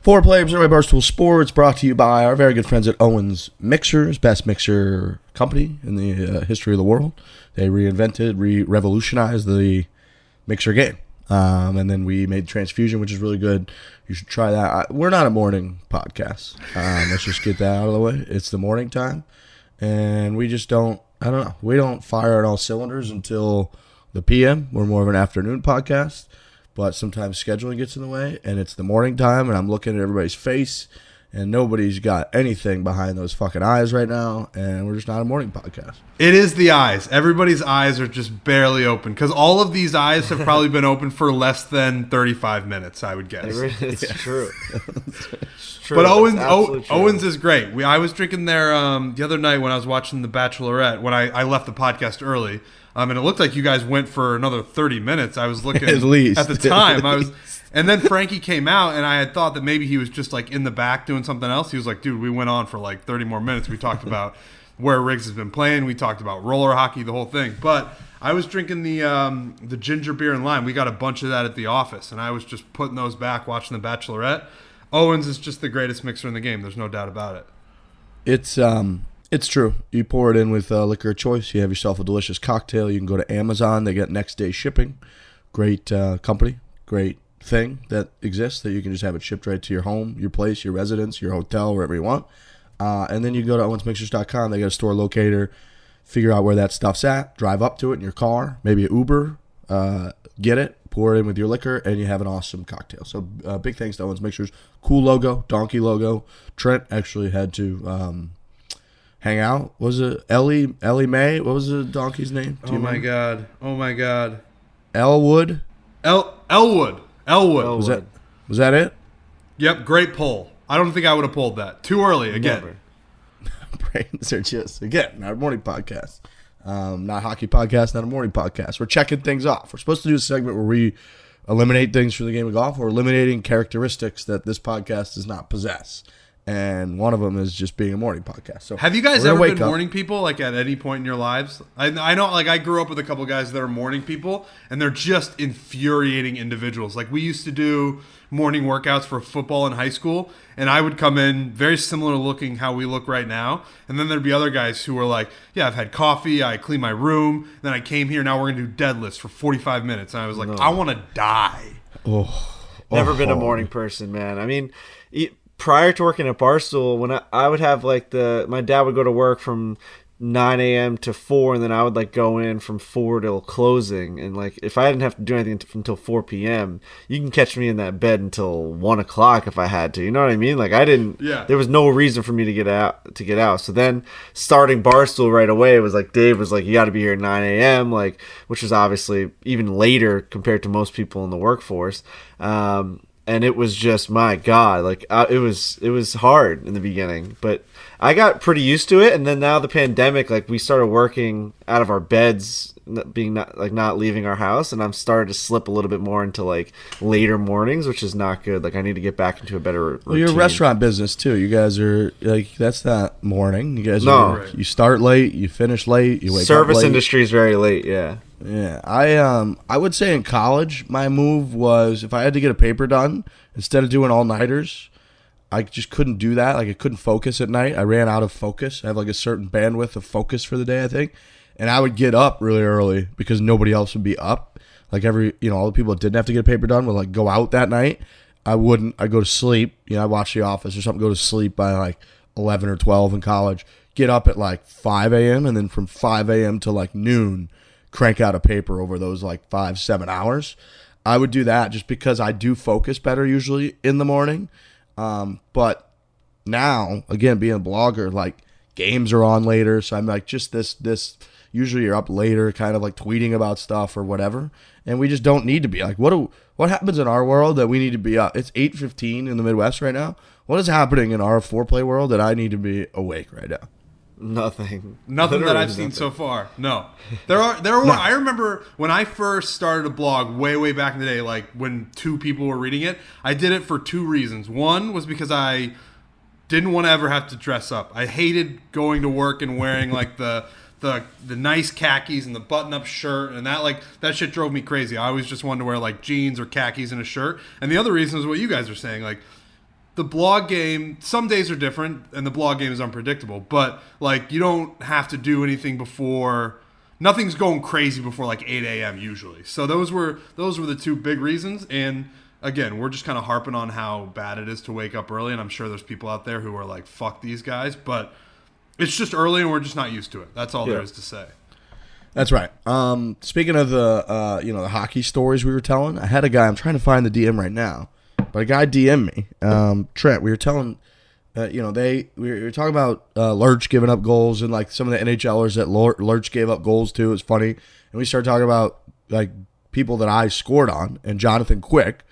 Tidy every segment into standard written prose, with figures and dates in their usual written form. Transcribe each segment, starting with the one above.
Fore players by Barstool Sports, brought to you by our very good friends at Owens Mixers, best mixer company in the history of the world. They revolutionized the mixer game. And then we made Transfusion, which is really good. You should try that. We're not a morning podcast. Let's just get that out of the way. It's the morning time. And we just don't, I don't know. We don't fire on all cylinders until the PM. We're more of an afternoon podcast. But sometimes scheduling gets in the way, and it's the morning time, and I'm looking at everybody's face, and nobody's got anything behind those fucking eyes right now, and we're just not a morning podcast. It is the eyes. Everybody's eyes are just barely open, because all of these eyes have probably been open for less than 35 minutes, I would guess. It's true. It's true. But Owens Owens is great. I was drinking there the other night when I was watching The Bachelorette, when I left the podcast early. And it looked like you guys went for another 30 minutes. I was looking at least at the time. And then Frankie came out, and I had thought that maybe he was just like in the back doing something else. He was like, "Dude, we went on for like 30 more minutes. We talked about where Riggs has been playing. We talked about roller hockey, the whole thing." But I was drinking the ginger beer and lime. We got a bunch of that at the office, and I was just putting those back, watching The Bachelorette. Owens is just the greatest mixer in the game. There's no doubt about it. It's true. You pour it in with liquor of choice. You have yourself a delicious cocktail. You can go to Amazon. They get next day shipping. Great company. Great thing that exists that you can just have it shipped right to your home, your place, your residence, your hotel, wherever you want. And then you go to owensmixers.com. They got a store locator. Figure out where that stuff's at. Drive up to it in your car. Maybe an Uber. Get it. Pour it in with your liquor, and you have an awesome cocktail. So big thanks to Owens Mixers. Cool logo. Donkey logo. Trent actually had to... hang out. Was it Ellie Mae? What was the donkey's name? Oh my god. Elwood? Elwood. Was that it? Yep, great pull. I don't think I would have pulled that. Too early again. Brains are just, again, not a morning podcast. Not a hockey podcast, not a morning podcast. We're checking things off. We're supposed to do a segment where we eliminate things from the game of golf. We're eliminating characteristics that this podcast does not possess. And one of them is just being a morning podcast. So have you guys ever been morning people, like at any point in your lives? I know, like I grew up with a couple guys that are morning people, and they're just infuriating individuals. Like we used to do morning workouts for football in high school, and I would come in very similar looking how we look right now. And then there'd be other guys who were like, yeah, I've had coffee, I cleaned my room, then I came here, now we're going to do deadlifts for 45 minutes. And I was like, I want to die. Never been a morning person, man. I mean... Prior to working at Barstool, when I would have like my dad would go to work from 9 a.m. to 4, and then I would like go in from 4 till closing. And like if I didn't have to do anything until 4 p.m., you can catch me in that bed until 1 o'clock if I had to. You know what I mean? Like I didn't. Yeah. There was no reason for me to get out. So then starting Barstool right away, it was like Dave was like, you got to be here at 9 a.m. Like, which was obviously even later compared to most people in the workforce. And it was just, my God, like it was hard in the beginning, but I got pretty used to it. And then now the pandemic, like we started working out of our beds, not leaving our house, and I'm started to slip a little bit more into like later mornings, which is not good. Like I need to get back into a better routine. Well, you're a restaurant business too. You guys are like, that's not morning. You guys you start late, you finish late, you wake up late. Service industry is very late. Yeah. Yeah, I would say in college, my move was if I had to get a paper done, instead of doing all-nighters, I just couldn't do that. Like I couldn't focus at night. I ran out of focus. I have like a certain bandwidth of focus for the day, I think. And I would get up really early because nobody else would be up. Like all the people that didn't have to get a paper done would like go out that night. I wouldn't. I'd go to sleep. I'd watch The Office or something, go to sleep by like 11 or 12 in college. Get up at like 5 a.m. and then from 5 a.m. to like noon, crank out a paper over those like 5-7 hours. I would do that just because I do focus better usually in the morning. But now, again, being a blogger, like games are on later. So I'm like just this usually you're up later kind of like tweeting about stuff or whatever. And we just don't need to be like, what happens in our world that we need to be up? It's 8:15 in the Midwest right now. What is happening in our foreplay world that I need to be awake right now? Nothing that I've seen so far. No, there were. No. I remember when I first started a blog way back in the day, like when 2 people were reading it. I did it for 2 reasons. One was because I didn't want to ever have to dress up. I hated going to work and wearing like the nice khakis and the button-up shirt, and that shit drove me crazy. I always just wanted to wear like jeans or khakis and a shirt. And the other reason is what you guys are saying, like the blog game, some days are different, and the blog game is unpredictable. But like, you don't have to do anything before. Nothing's going crazy before like 8 a.m. usually. So those were the two big reasons. And again, we're just kind of harping on how bad it is to wake up early, and I'm sure there's people out there who are like, "Fuck these guys," but it's just early, and we're just not used to it. That's all there is to say. That's right. Speaking of the the hockey stories we were telling, I had a guy. I'm trying to find the DM right now, but a guy DM'd me. Trent, we were telling. We were talking about Lurch giving up goals and like some of the NHLers that Lurch gave up goals to. It's funny, and we started talking about like people that I scored on, and Jonathan Quick,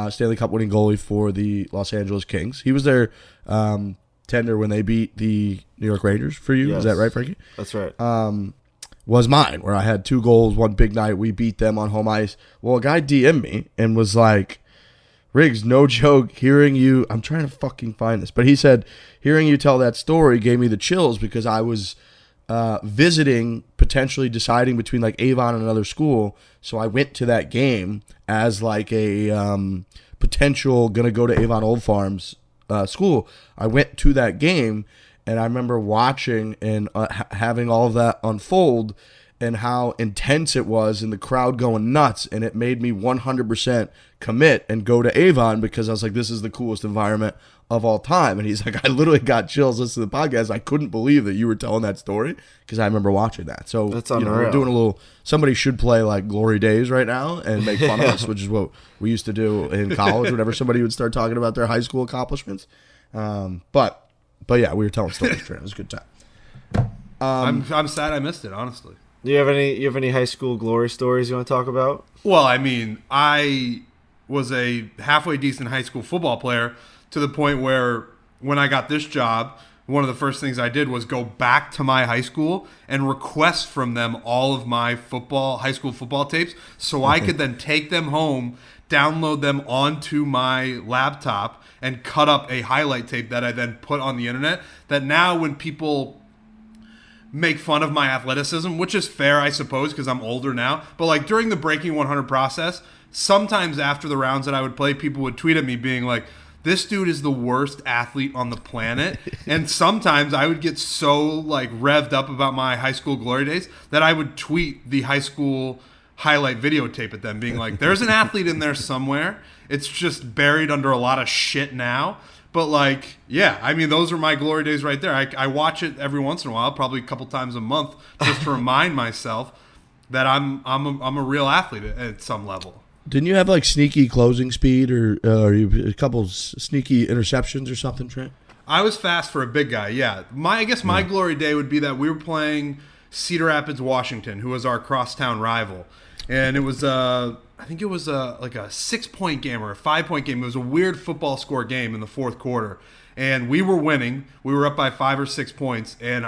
Stanley Cup winning goalie for the Los Angeles Kings. He was their tender when they beat the New York Rangers for you. Yes. Is that right, Frankie? That's right. Was mine, where I had 2 goals one big night. We beat them on home ice. Well, a guy DM'd me and was like, Riggs, no joke, hearing you, I'm trying to fucking find this, but he said, hearing you tell that story gave me the chills because I was visiting, potentially deciding between like Avon and another school, so I went to that game as like a potential going to go to Avon Old Farms school. I went to that game, and I remember watching and having all of that unfold and how intense it was and the crowd going nuts, and it made me 100% commit and go to Avon because I was like, this is the coolest environment of all time. And he's like, I literally got chills listening to the podcast. I couldn't believe that you were telling that story because I remember watching that. So that's we're doing a little, somebody should play like Glory Days right now and make fun of us, which is what we used to do in college whenever somebody would start talking about their high school accomplishments. But yeah, we were telling stories. It was a good time. I'm sad I missed it, honestly. Do you have any high school glory stories you want to talk about? Well, I mean, I was a halfway decent high school football player to the point where when I got this job, one of the first things I did was go back to my high school and request from them all of my high school football tapes so I could then take them home, download them onto my laptop, and cut up a highlight tape that I then put on the internet. That now when people make fun of my athleticism, which is fair, I suppose, because I'm older now. But like during the Breaking 100 process, sometimes after the rounds that I would play, people would tweet at me being like, this dude is the worst athlete on the planet. And sometimes I would get so like revved up about my high school glory days that I would tweet the high school highlight videotape at them being like, there's an athlete in there somewhere. It's just buried under a lot of shit now. But, like, yeah, I mean, those are my glory days right there. I watch it every once in a while, probably a couple times a month, just to remind myself that I'm a real athlete at some level. Didn't you have, like, sneaky closing speed or a couple sneaky interceptions or something, Trent? I was fast for a big guy, yeah. I guess my glory day would be that we were playing Cedar Rapids, Washington, who was our crosstown rival. And it was I think it was like a 6-point game or a 5-point game. It was a weird football score game in the fourth quarter. And we were winning. We were up by 5 or 6 points. And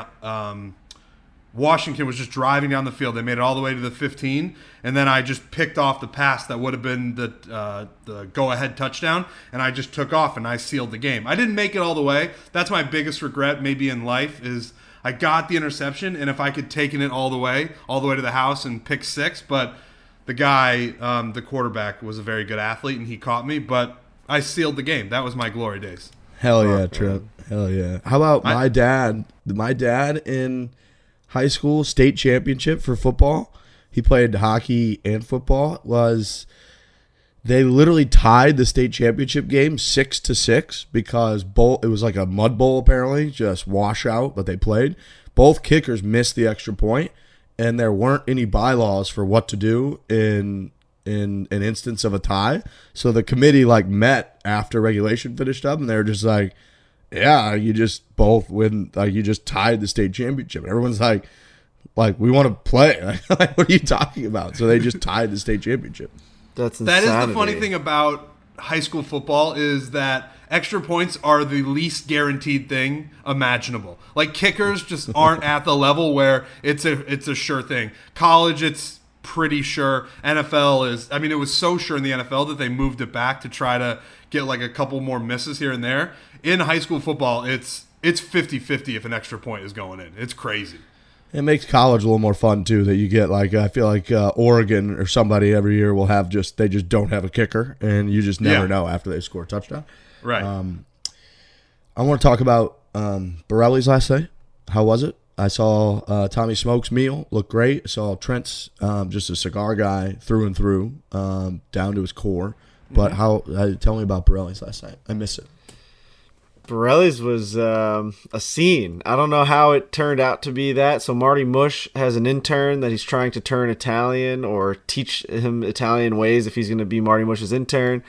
Washington was just driving down the field. They made it all the way to the 15. And then I just picked off the pass that would have been the go-ahead touchdown. And I just took off and I sealed the game. I didn't make it all the way. That's my biggest regret maybe in life is I got the interception. And if I could taken it all the way to the house and pick 6. But the guy, the quarterback, was a very good athlete, and he caught me. But I sealed the game. That was my glory days. Hell yeah, Trent. Hell yeah. How about my dad? My dad in high school, state championship for football. He played hockey and football. They literally tied the state championship game 6-6 because it was like a mud bowl apparently, just washout, but they played. Both kickers missed the extra point. And there weren't any bylaws for what to do in an instance of a tie. So the committee like met after regulation finished up, and they were just like, "Yeah, you just both win. Like you just tied the state championship." And everyone's like we want to play. Like, what are you talking about? So they just tied the state championship. That's insanity. That is the funny thing about high school football is that extra points are the least guaranteed thing imaginable. Like kickers just aren't at the level where it's a sure thing. College, it's pretty sure. NFL is, I mean, it was so sure in the NFL that they moved it back to try to get like a couple more misses here and there. In high school football, it's 50-50 if an extra point is going in. It's crazy. It makes college a little more fun too. That you get like I feel like Oregon or somebody every year will have they just don't have a kicker, and you just never know after they score a touchdown. Right. I want to talk about Borrelli's last night. How was it? I saw Tommy Smoke's meal look great. I saw Trent's just a cigar guy through and through, down to his core. But tell me about Borrelli's last night. I miss it. Borrelli's was a scene. I don't know how it turned out to be that. So Marty Mush has an intern that he's trying to turn Italian or teach him Italian ways if he's going to be Marty Mush's intern.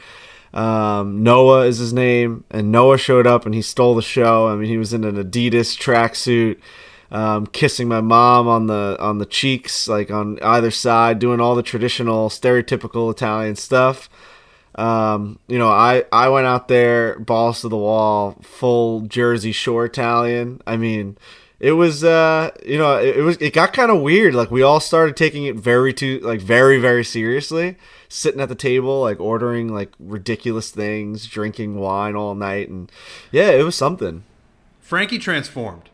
Noah is his name, and Noah showed up and he stole the show. I mean, he was in an Adidas tracksuit, kissing my mom on the cheeks, like on either side, doing all the traditional stereotypical Italian stuff. I went out there, balls to the wall, full Jersey Shore Italian. I mean, it was, it got kind of weird. Like we all started taking it very, very seriously, sitting at the table, like ordering like ridiculous things, drinking wine all night. And yeah, it was something. Frankie transformed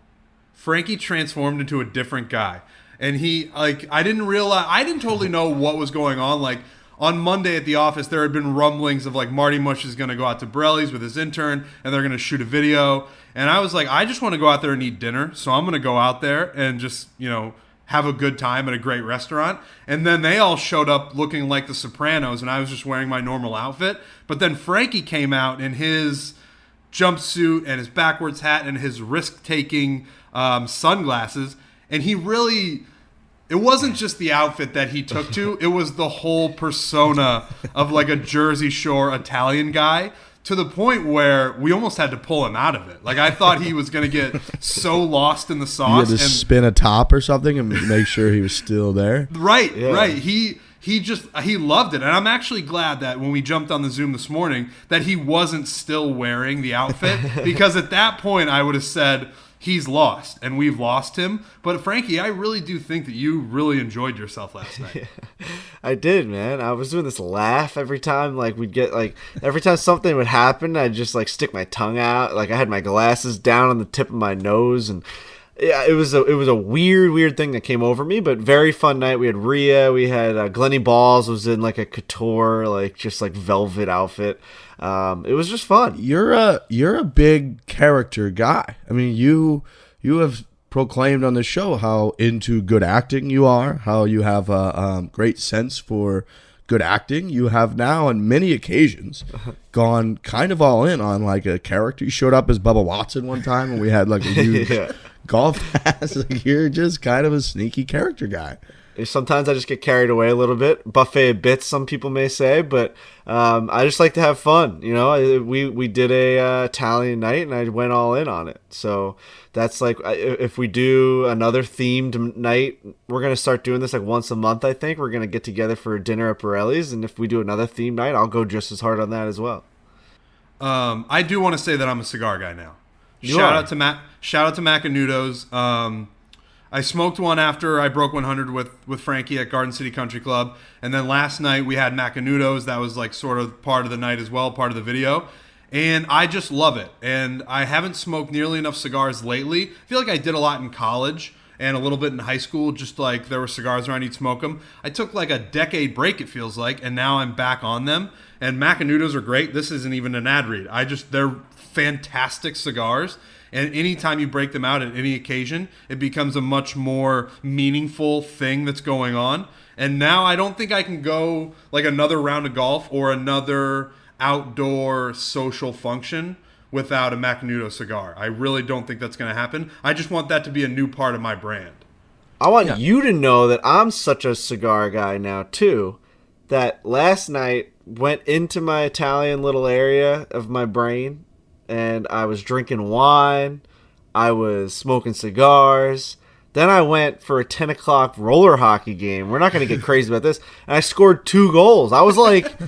into a different guy. And I didn't totally know what was going on. Like, on Monday at the office, there had been rumblings of like Marty Mush is going to go out to Borrelli's with his intern and they're going to shoot a video. And I was like, I just want to go out there and eat dinner. So I'm going to go out there and just, have a good time at a great restaurant. And then they all showed up looking like the Sopranos and I was just wearing my normal outfit. But then Frankie came out in his jumpsuit and his backwards hat and his risk-taking sunglasses. And he really... It wasn't just the outfit that he took to, it was the whole persona of like a Jersey Shore Italian guy, to the point where we almost had to pull him out of it. Like I thought he was going to get so lost in the sauce. You had to spin a top or something and make sure he was still there. Right, yeah. Right. He loved it. And I'm actually glad that when we jumped on the Zoom this morning that he wasn't still wearing the outfit, because at that point I would have said, he's lost, and we've lost him. But Frankie, I really do think that you really enjoyed yourself last night. Yeah, I did, man. I was doing this laugh every time. Like every time something would happen, I'd just like stick my tongue out. Like I had my glasses down on the tip of my nose, and yeah, it was a weird thing that came over me. But very fun night. We had Rhea, we had Glennie Balls was in like a couture, like just like velvet outfit. It was just fun. You're a big character guy. I mean, you have proclaimed on the show how into good acting you are, how you have a great sense for good acting. You have now on many occasions gone kind of all in on like a character. You showed up as Bubba Watson one time and we had like a huge golf pass. Like, you're just kind of a sneaky character guy. Sometimes I just get carried away a little bit. Buffet of bits, some people may say, but I just like to have fun. We did a Italian night, and I went all in on it. So that's like, if we do another themed night, we're gonna start doing this like once a month. I think we're gonna get together for a dinner at Borrelli's, and if we do another themed night, I'll go just as hard on that as well. I do want to say that I'm a cigar guy now. Shout out to Macanudos. I smoked one after I broke 100 with Frankie at Garden City Country Club. And then last night we had Macanudos. That was like sort of part of the night as well, part of the video. And I just love it. And I haven't smoked nearly enough cigars lately. I feel like I did a lot in college and a little bit in high school, just like there were cigars around, you'd smoke them. I took like a decade break, it feels like, and now I'm back on them. And Macanudos are great. This isn't even an ad read. They're fantastic cigars. And anytime you break them out at any occasion, it becomes a much more meaningful thing that's going on. And now I don't think I can go like another round of golf or another outdoor social function without a Macanudo cigar. I really don't think that's going to happen. I just want that to be a new part of my brand. I want you to know that I'm such a cigar guy now, too, that last night went into my Italian little area of my brain, and I was drinking wine, I was smoking cigars. Then I went for a 10 o'clock roller hockey game. We're not going to get crazy about this. And I scored 2 goals. I was like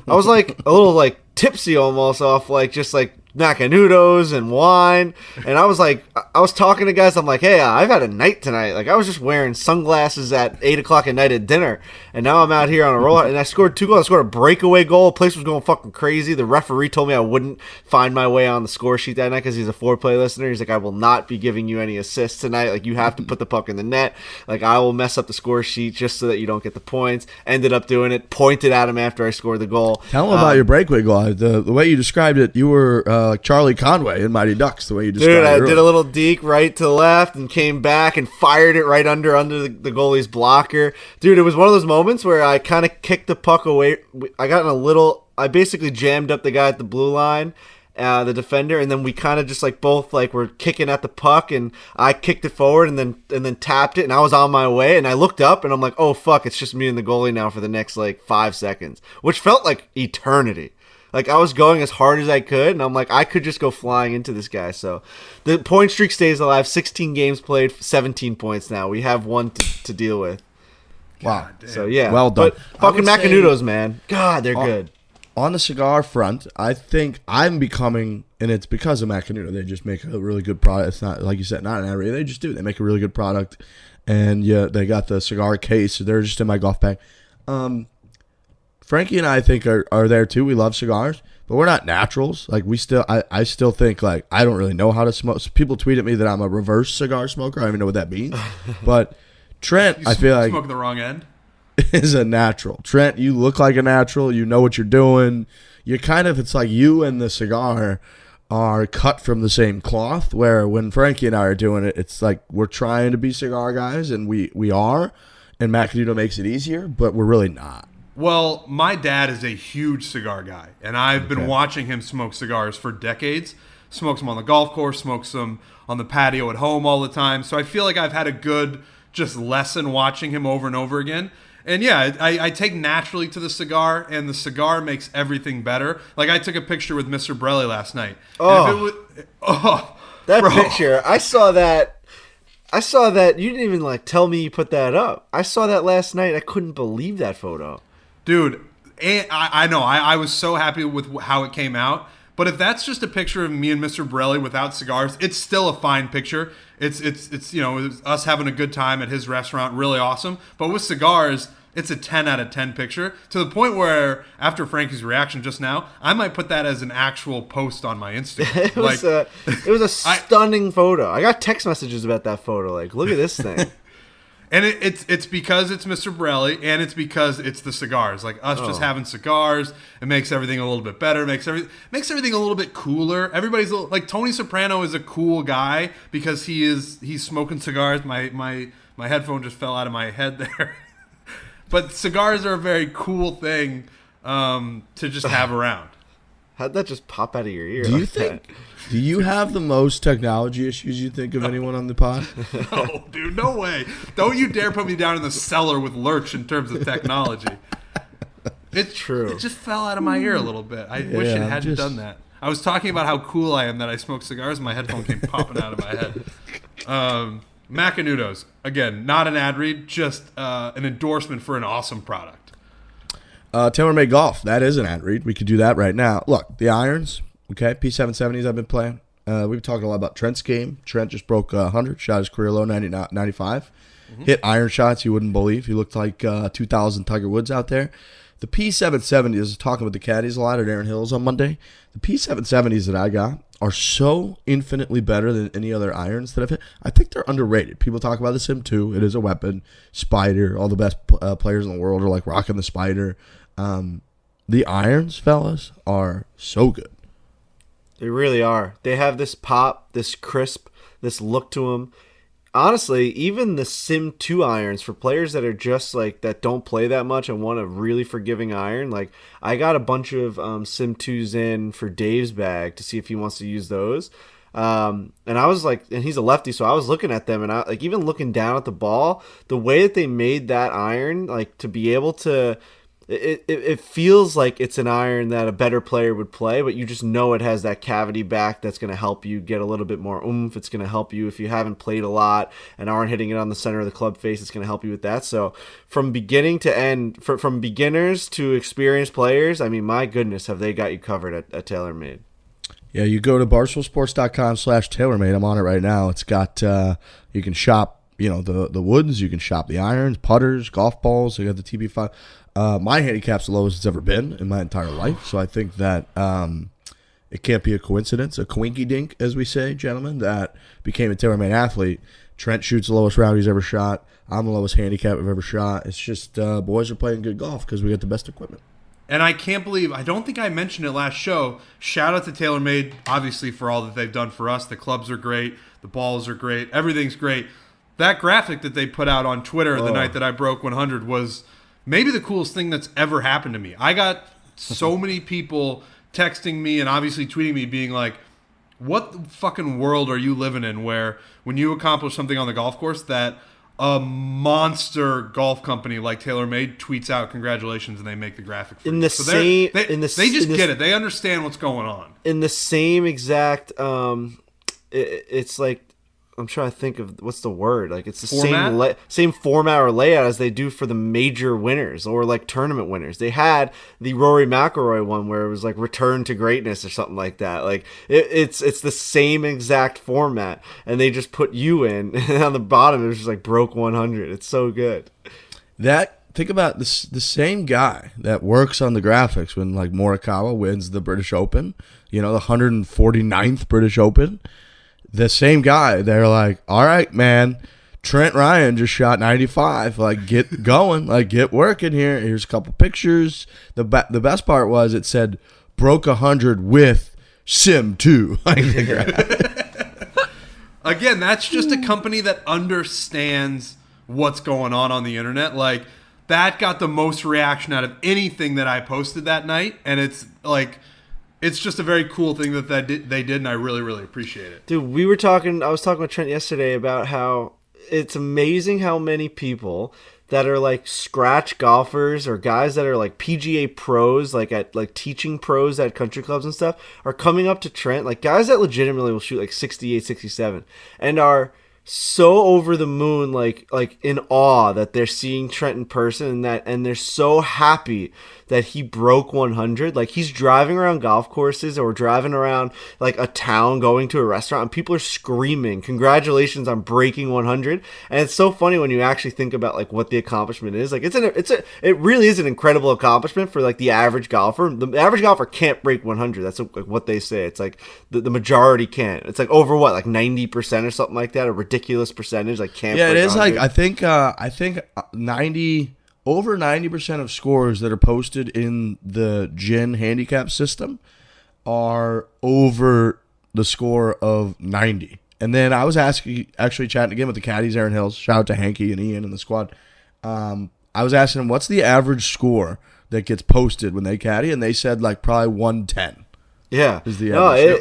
a little like tipsy almost off like just like Macanudos and wine. And I was talking to guys. I'm like, hey, I've had a night tonight. Like I was just wearing sunglasses at 8 o'clock at night at dinner. And now I'm out here on a roller. And I scored 2 goals. I scored a breakaway goal. The place was going fucking crazy. The referee told me I wouldn't find my way on the score sheet that night because he's a foreplay listener. He's like, I will not be giving you any assists tonight. Like you have to put the puck in the net. Like I will mess up the score sheet just so that you don't get the points. Ended up doing it. Pointed at him after I scored the goal. Tell him about your breakaway goal. The way you described it, you were like Charlie Conway in Mighty Ducks, the way you described Dude, I it. did a little deke right to left and came back and fired it right under the goalie's blocker. Dude, it was one of those moments where I kind of kicked the puck away. I basically jammed up the guy at the blue line, the defender, and then we kind of just like both like were kicking at the puck, and I kicked it forward and then tapped it, and I was on my way, and I looked up and I'm like, oh fuck, it's just me and the goalie now for the next like 5 seconds, which felt like eternity. Like, I was going as hard as I could, and I'm like, I could just go flying into this guy. So the point streak stays alive. 16 games played, 17 points now. We have one to deal with. Wow. So, yeah. Well done. But fucking Macanudos, man. God, they're good. On the cigar front, I think I'm becoming, and it's because of Macanudo, they just make a really good product. It's not, like you said, not an ad read. They just do. They make a really good product. And, yeah, they got the cigar case. So they're just in my golf bag. Frankie and I think are there too. We love cigars, but we're not naturals. Like I still think like I don't really know how to smoke. So people tweet at me that I'm a reverse cigar smoker. I don't even know what that means. But Trent, I feel like smoking the wrong end. Is a natural. Trent, you look like a natural. You know what you're doing. You're kind of, it's like you and the cigar are cut from the same cloth. Where when Frankie and I are doing it, it's like we're trying to be cigar guys, and we are. And Macanudo makes it easier, but we're really not. Well, my dad is a huge cigar guy, and I've been watching him smoke cigars for decades. Smokes them on the golf course, smokes them on the patio at home all the time. So I feel like I've had a good just lesson watching him over and over again. And yeah, I take naturally to the cigar, and the cigar makes everything better. Like I took a picture with Mr. Borrelli last night. That picture, I saw that. You didn't even like tell me you put that up. I saw that last night. I couldn't believe that photo. Dude, I know. I was so happy with how it came out. But if that's just a picture of me and Mr. Borrelli without cigars, it's still a fine picture. It's us having a good time at his restaurant, really awesome. But with cigars, it's a 10 out of 10 picture, to the point where after Frankie's reaction just now, I might put that as an actual post on my Instagram. It was a stunning photo. I got text messages about that photo. Like, look at this thing. And it's because it's Mr. Borrelli, and it's because it's the cigars. Like us just having cigars, it makes everything a little bit better. Makes everything a little bit cooler. Everybody's like Tony Soprano is a cool guy because he's smoking cigars. My headphone just fell out of my head there. But cigars are a very cool thing to just have around. How'd that just pop out of your ear? Do you have the most technology issues you think of anyone on the pod? No, dude, no way. Don't you dare put me down in the cellar with Lurch in terms of technology. It's true. It just fell out of my ear a little bit. I wish it hadn't done that. I was talking about how cool I am that I smoke cigars, and my headphone came popping out of my head. Macanudos, again, not an ad read, just an endorsement for an awesome product. TaylorMade Golf, that is an ad read. We could do that right now. Look, the irons, okay, P770s I've been playing. We've been talking a lot about Trent's game. Trent just broke 100, shot his career low, 95. Mm-hmm. Hit iron shots you wouldn't believe. He looked like 2000 Tiger Woods out there. The P770s, I was talking with the caddies a lot at Aaron Hills on Monday. The P770s that I got are so infinitely better than any other irons that I've hit. I think they're underrated. People talk about the Sim 2. It is a weapon. Spider. All the best players in the world are like rocking the Spider. The irons, fellas, are so good. They really are. They have this pop, this crisp, this look to them. Honestly, even the Sim 2 irons for players that are just like that don't play that much and want a really forgiving iron. Like I got a bunch of Sim 2s in for Dave's bag to see if he wants to use those. And I was like, and he's a lefty, so I was looking at them, and I like even looking down at the ball, the way that they made that iron, like to be able to. It feels like it's an iron that a better player would play, but you just know it has that cavity back that's going to help you get a little bit more oomph. It's going to help you if you haven't played a lot and aren't hitting it on the center of the club face. It's going to help you with that. So from beginning to end, from beginners to experienced players, I mean, my goodness, have they got you covered at TaylorMade. Yeah, you go to barstoolsports.com/TaylorMade. I'm on it right now. It's got, you can shop, the woods. You can shop the irons, putters, golf balls. You got the TB5. My handicap's the lowest it's ever been in my entire life, so I think that it can't be a coincidence, a quinky dink, as we say, gentlemen, that became a TaylorMade athlete. Trent shoots the lowest round he's ever shot. I'm the lowest handicap I've ever shot. It's just boys are playing good golf because we got the best equipment. And I can't believe, I don't think I mentioned it last show. Shout out to TaylorMade, obviously, for all that they've done for us. The clubs are great. The balls are great. Everything's great. That graphic that they put out on Twitter the night that I broke 100 was maybe the coolest thing that's ever happened to me. I got so many people texting me and obviously tweeting me being like, what fucking world are you living in where when you accomplish something on the golf course that a monster golf company like TaylorMade tweets out congratulations and they make the graphic for you. They just get it. They understand what's going on. In the same exact it's like, I'm trying to think of what's the word. Like it's the same format or layout as they do for the major winners or like tournament winners. They had the Rory McIlroy one where it was like return to greatness or something like that. Like it's the same exact format, and they just put you in, and on the bottom it was just like broke 100. It's so good. Think about this: the same guy that works on the graphics when like Morikawa wins the British Open, the 149th British Open. The same guy, they're like, all right, man, Trent Ryan just shot 95. Like, get going. Like, get working here. Here's a couple pictures. The best part was it said, broke 100 with Sim 2. Again, that's just a company that understands what's going on the internet. Like, that got the most reaction out of anything that I posted that night. And it's like... It's just a very cool thing that they did, and I really, really appreciate it. Dude, I was talking with Trent yesterday about how it's amazing how many people that are like scratch golfers or guys that are like PGA pros, like at like teaching pros at country clubs and stuff, are coming up to Trent, like guys that legitimately will shoot like 68, 67, and are so over the moon, like in awe that they're seeing Trent in person, and they're so happy that he broke 100. Like he's driving around golf courses or driving around like a town going to a restaurant, and people are screaming congratulations on breaking 100. And it's so funny when you actually think about like what the accomplishment is. Like it really is an incredible accomplishment for like the average golfer. The average golfer can't break 100. That's like what they say. It's like the majority can't. It's like over what, like 90% or something like that, a ridiculous percentage, like can't break 100. It is 100. Like I think 90 over 90% of scores that are posted in the GIN handicap system are over the score of 90. And then I was actually chatting again with the caddies, Aaron Hills. Shout out to Hanky and Ian and the squad. I was asking them, what's the average score that gets posted when they caddy? And they said like probably 110. Yeah. Is the average.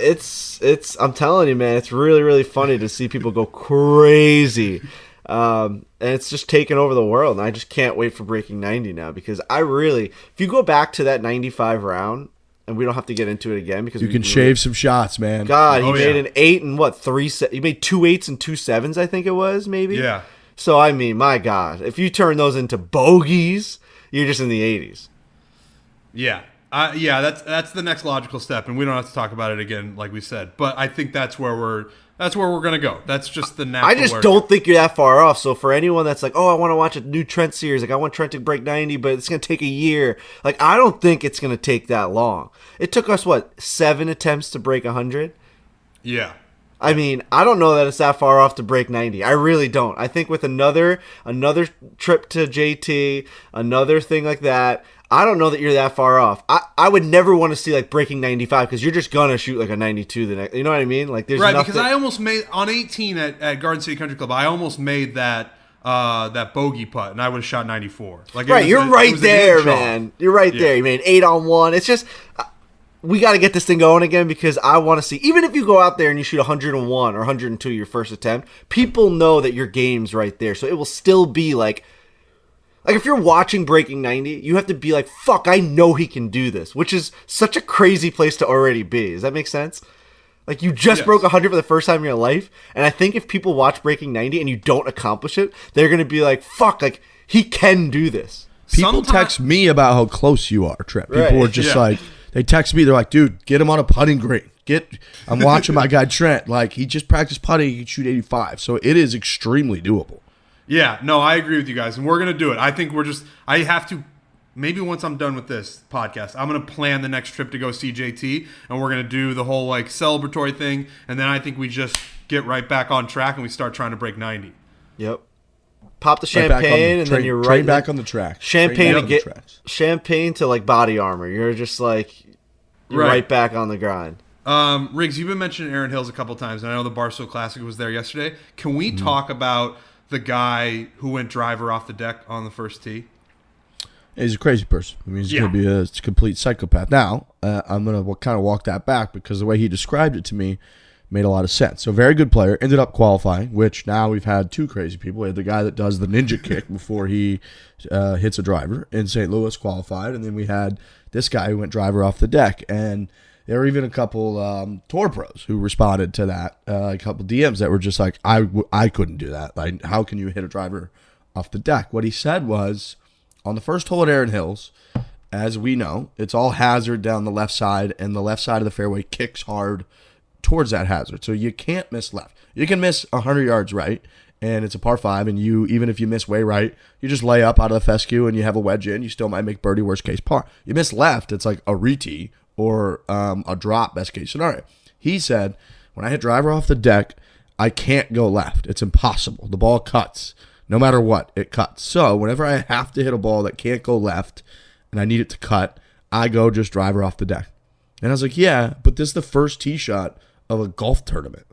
It's I'm telling you, man, it's really, really funny to see people go crazy. And it's just taken over the world, and I just can't wait for breaking 90 now, because if you go back to that 95 round, and we don't have to get into it again because you can shave some shots, man. God, he made an 8 and what, 3 he made 2 8s and 2 7s, I think it was, maybe. Yeah. So I mean, my God, if you turn those into bogeys, you're just in the 80s. Yeah. That's the next logical step, and we don't have to talk about it again, like we said. But I think that's where we're gonna go. That's just the natural. I just don't think you're that far off. So for anyone that's like, oh, I want to watch a new Trent series, like I want Trent to break 90, but it's gonna take a year. Like I don't think it's gonna take that long. It took us 7 attempts to break 100. Yeah. I mean, I don't know that it's that far off to break 90. I really don't. I think with another trip to JT, another thing like that, I don't know that you're that far off. I would never want to see like breaking 95, because you're just gonna shoot like a 92 the next. You know what I mean? Like there's right, nothing. Because I almost made on 18 at Garden City Country Club. I almost made that bogey putt, and I would have shot 94. Like right, you're right there, man. You're right there. You made 8 on 1. It's just. We got to get this thing going again, because I want to see, even if you go out there and you shoot 101 or 102 your first attempt, people know that your game's right there. So it will still be like if you're watching breaking 90, you have to be like, fuck, I know he can do this, which is such a crazy place to already be. Does that make sense? Like you just broke 100 for the first time in your life. And I think if people watch breaking 90 and you don't accomplish it, they're going to be like, fuck, like he can do this. People text me about how close you are, Trent. People are just like, they text me. They're like, dude, get him on a putting green. I'm watching my guy Trent. Like, he just practiced putting. He can shoot 85. So it is extremely doable. Yeah, no, I agree with you guys. And we're going to do it. I think I have to, maybe once I'm done with this podcast, I'm going to plan the next trip to go see JT. And we're going to do the whole, like, celebratory thing. And then I think we just get right back on track and we start trying to break 90. Yep. pop the champagne, and then you're right back on the track. Champagne to like body armor. You're just like right back on the grind. Riggs, you've been mentioning Aaron Hills a couple times, and I know the Barstool Classic was there yesterday. Can we talk about the guy who went driver off the deck on the first tee? He's a crazy person. I mean, he's going to be a complete psychopath. Now, I'm going to kind of walk that back because the way he described it to me made a lot of sense. So, very good player. Ended up qualifying, which now we've had two crazy people. We had the guy that does the ninja kick before he hits a driver in St. Louis, qualified. And then we had this guy who went driver off the deck. And there were even a couple tour pros who responded to that. A couple DMs that were just like, I couldn't do that. Like, how can you hit a driver off the deck? What he said was, on the first hole at Aaron Hills, as we know, it's all hazard down the left side, and the left side of the fairway kicks hard towards that hazard. So you can't miss left. You can miss 100 yards right, and it's a par 5, and you, even if you miss way right, you just lay up out of the fescue and you have a wedge in, you still might make birdie, worst case par. You miss left, it's like a re-tee or a drop, best case scenario. He said, when I hit driver off the deck, I can't go left. It's impossible. The ball cuts. No matter what, it cuts. So whenever I have to hit a ball that can't go left and I need it to cut, I go just driver off the deck. And I was like, yeah, but this is the first tee shot of a golf tournament.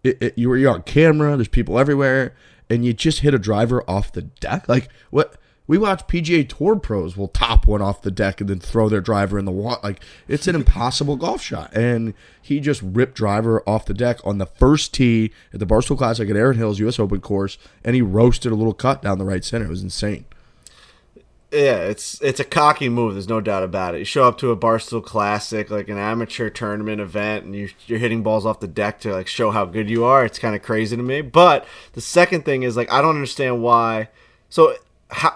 You're on camera, there's people everywhere, and you just hit a driver off the deck? Like, what? We watch PGA Tour pros will top one off the deck and then throw their driver in the water. Like, it's an impossible golf shot. And he just ripped driver off the deck on the first tee at the Barstool Classic at Aaron Hills U.S. Open course, and he roasted a little cut down the right center. It was insane. Yeah, it's a cocky move. There's no doubt about it. You show up to a Barstool Classic, like an amateur tournament event, and you're hitting balls off the deck to like show how good you are. It's kind of crazy to me. But the second thing is, like, I don't understand why. So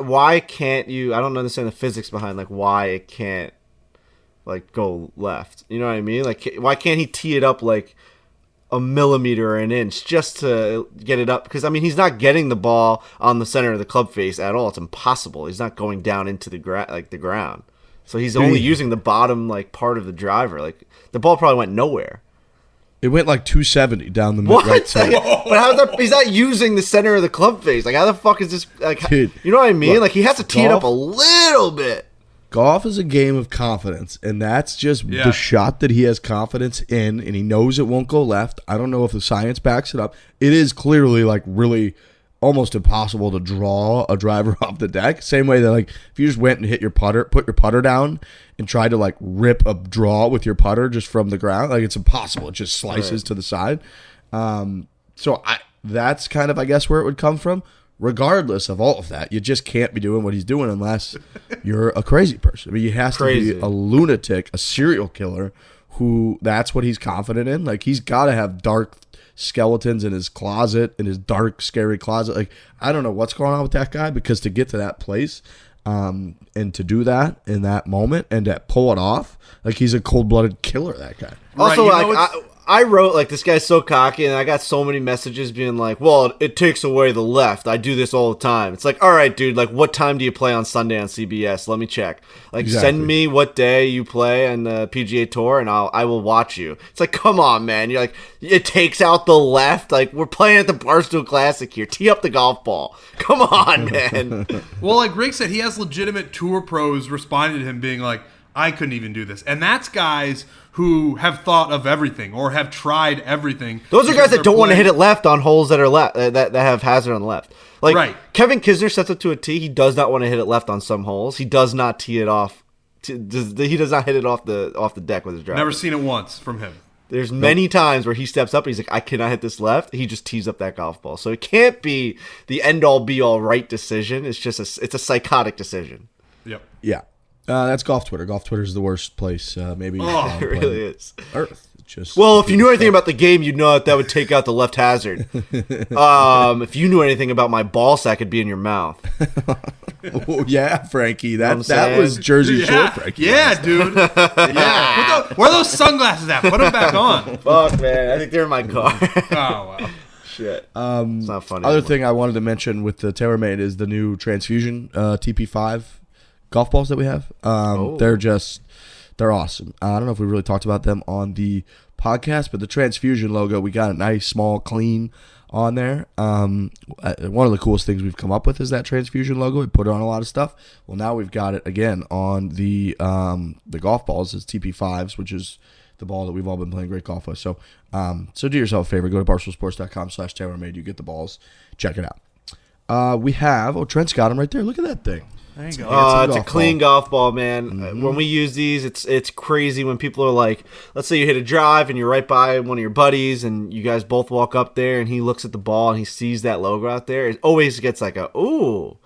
why can't you? I don't understand the physics behind like why it can't like go left. You know what I mean? Like, why can't he tee it up like a millimeter or an inch just to get it up? Because I mean, he's not getting the ball on the center of the club face at all. It's impossible. He's not going down into the ground. So he's only using the bottom like part of the driver. Like, the ball probably went nowhere. It went like 270 down the right side. But how's that? He's not using the center of the club face. Like, how the fuck is this? Like, dude, you know what I mean? Look, like, he has to tee it up a little bit. Golf is a game of confidence, and that's just the shot that he has confidence in, and he knows it won't go left. I don't know if the science backs it up. It is clearly like really almost impossible to draw a driver off the deck. Same way that, like, if you just went and hit your putter, put your putter down and tried to like rip a draw with your putter just from the ground, like, it's impossible. It just slices to the side. That's kind of, I guess, where it would come from. Regardless of all of that, you just can't be doing what he's doing unless you're a crazy person. I mean, he has to be a lunatic, a serial killer who that's what he's confident in. Like, he's got to have dark skeletons in his closet, in his dark, scary closet. Like, I don't know what's going on with that guy, because to get to that place and to do that in that moment and to pull it off, like, he's a cold-blooded killer, that guy. Also, I wrote, like, this guy's so cocky, and I got so many messages being like, well, it takes away the left. I do this all the time. It's like, all right, dude, like, what time do you play on Sunday on CBS? Let me check. Like, Send me what day you play on the PGA Tour, and I will watch you. It's like, come on, man. You're like, it takes out the left? Like, we're playing at the Barstool Classic here. Tee up the golf ball. Come on, man. Well, like Rick said, he has legitimate tour pros responding to him being like, I couldn't even do this. And that's guys who have thought of everything or have tried everything. Those are guys that don't want to hit it left on holes that are left that have hazard on the left. Like, Kevin Kisner sets up to a tee. He does not want to hit it left on some holes. He does not tee it off. He does not hit it off the deck with his driver. Never seen it once from him. There's many times where he steps up and he's like, I cannot hit this left. He just tees up that golf ball. So it can't be the end-all, be-all right decision. It's just it's a psychotic decision. Yep. Yeah. That's golf Twitter. Golf Twitter is the worst place, maybe. It really is. Earth. Just if you knew anything about the game, you'd know that would take out the left hazard. If you knew anything about my ball sack, it'd be in your mouth. Oh, yeah, Frankie. That was Jersey Shore, Frankie. Yeah, dude. Yeah. Where are those sunglasses at? Put them back on. Fuck, man. I think they're in my car. Oh, wow. Shit. It's not funny. Other thing I wanted to mention with the TaylorMade is the new Transfusion TP5 golf balls that we have. They're awesome. I don't know if we really talked about them on the podcast, but the Transfusion logo, we got a nice, small, clean on there. One of the coolest things we've come up with is that Transfusion logo. We put it on a lot of stuff. Well, now we've got it again on the golf balls. It's TP5s, which is the ball that we've all been playing great golf with. So do yourself a favor. Go to barstoolsports.com/TaylorMade. You get the balls. Check it out. We have, Trent's got them right there. Look at that thing. There you go. It's a clean golf ball, man. Mm-hmm. When we use these, it's crazy when people are like, let's say you hit a drive and you're right by one of your buddies and you guys both walk up there and he looks at the ball and he sees that logo out there. It always gets like ooh.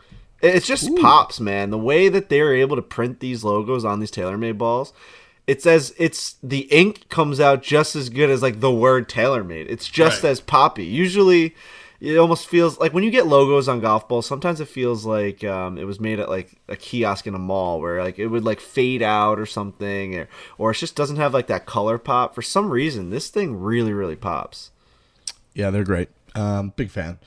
It just pops, man. The way that they're able to print these logos on these TaylorMade balls, the ink comes out just as good as like the word TaylorMade. It's just as poppy. Usually it almost feels like when you get logos on golf balls, sometimes it feels like it was made at like a kiosk in a mall where like it would like fade out or something, or it just doesn't have like that color pop. For some reason, this thing really, really pops. Yeah, they're great. Big fan.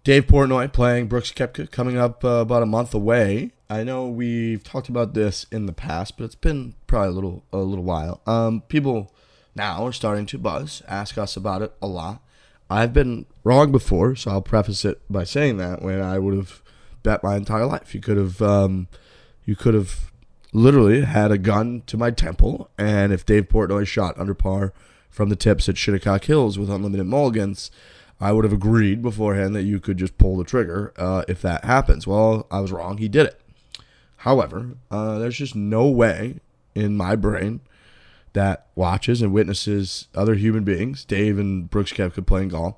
Dave Portnoy playing Brooks Koepka coming up about a month away. I know we've talked about this in the past, but it's been probably a little while. People now are starting to ask us about it a lot. I've been wrong before, so I'll preface it by saying that when I would have bet my entire life. You could have literally had a gun to my temple, and if Dave Portnoy shot under par from the tips at Shinnecock Hills with unlimited mulligans, I would have agreed beforehand that you could just pull the trigger if that happens. Well, I was wrong. He did it. However, there's just no way in my brain that watches and witnesses other human beings, Dave and Brooks Koepka playing golf,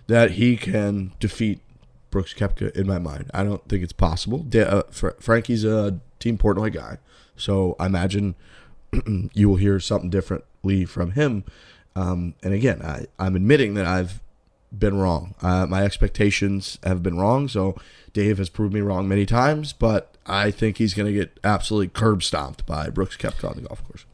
that he can defeat Brooks Koepka in my mind. I don't think it's possible. Frankie's a Team Portnoy guy, so I imagine you will hear something differently from him. And again, I'm admitting that I've been wrong. My expectations have been wrong, so Dave has proved me wrong many times, but I think he's going to get absolutely curb stomped by Brooks Koepka on the golf course.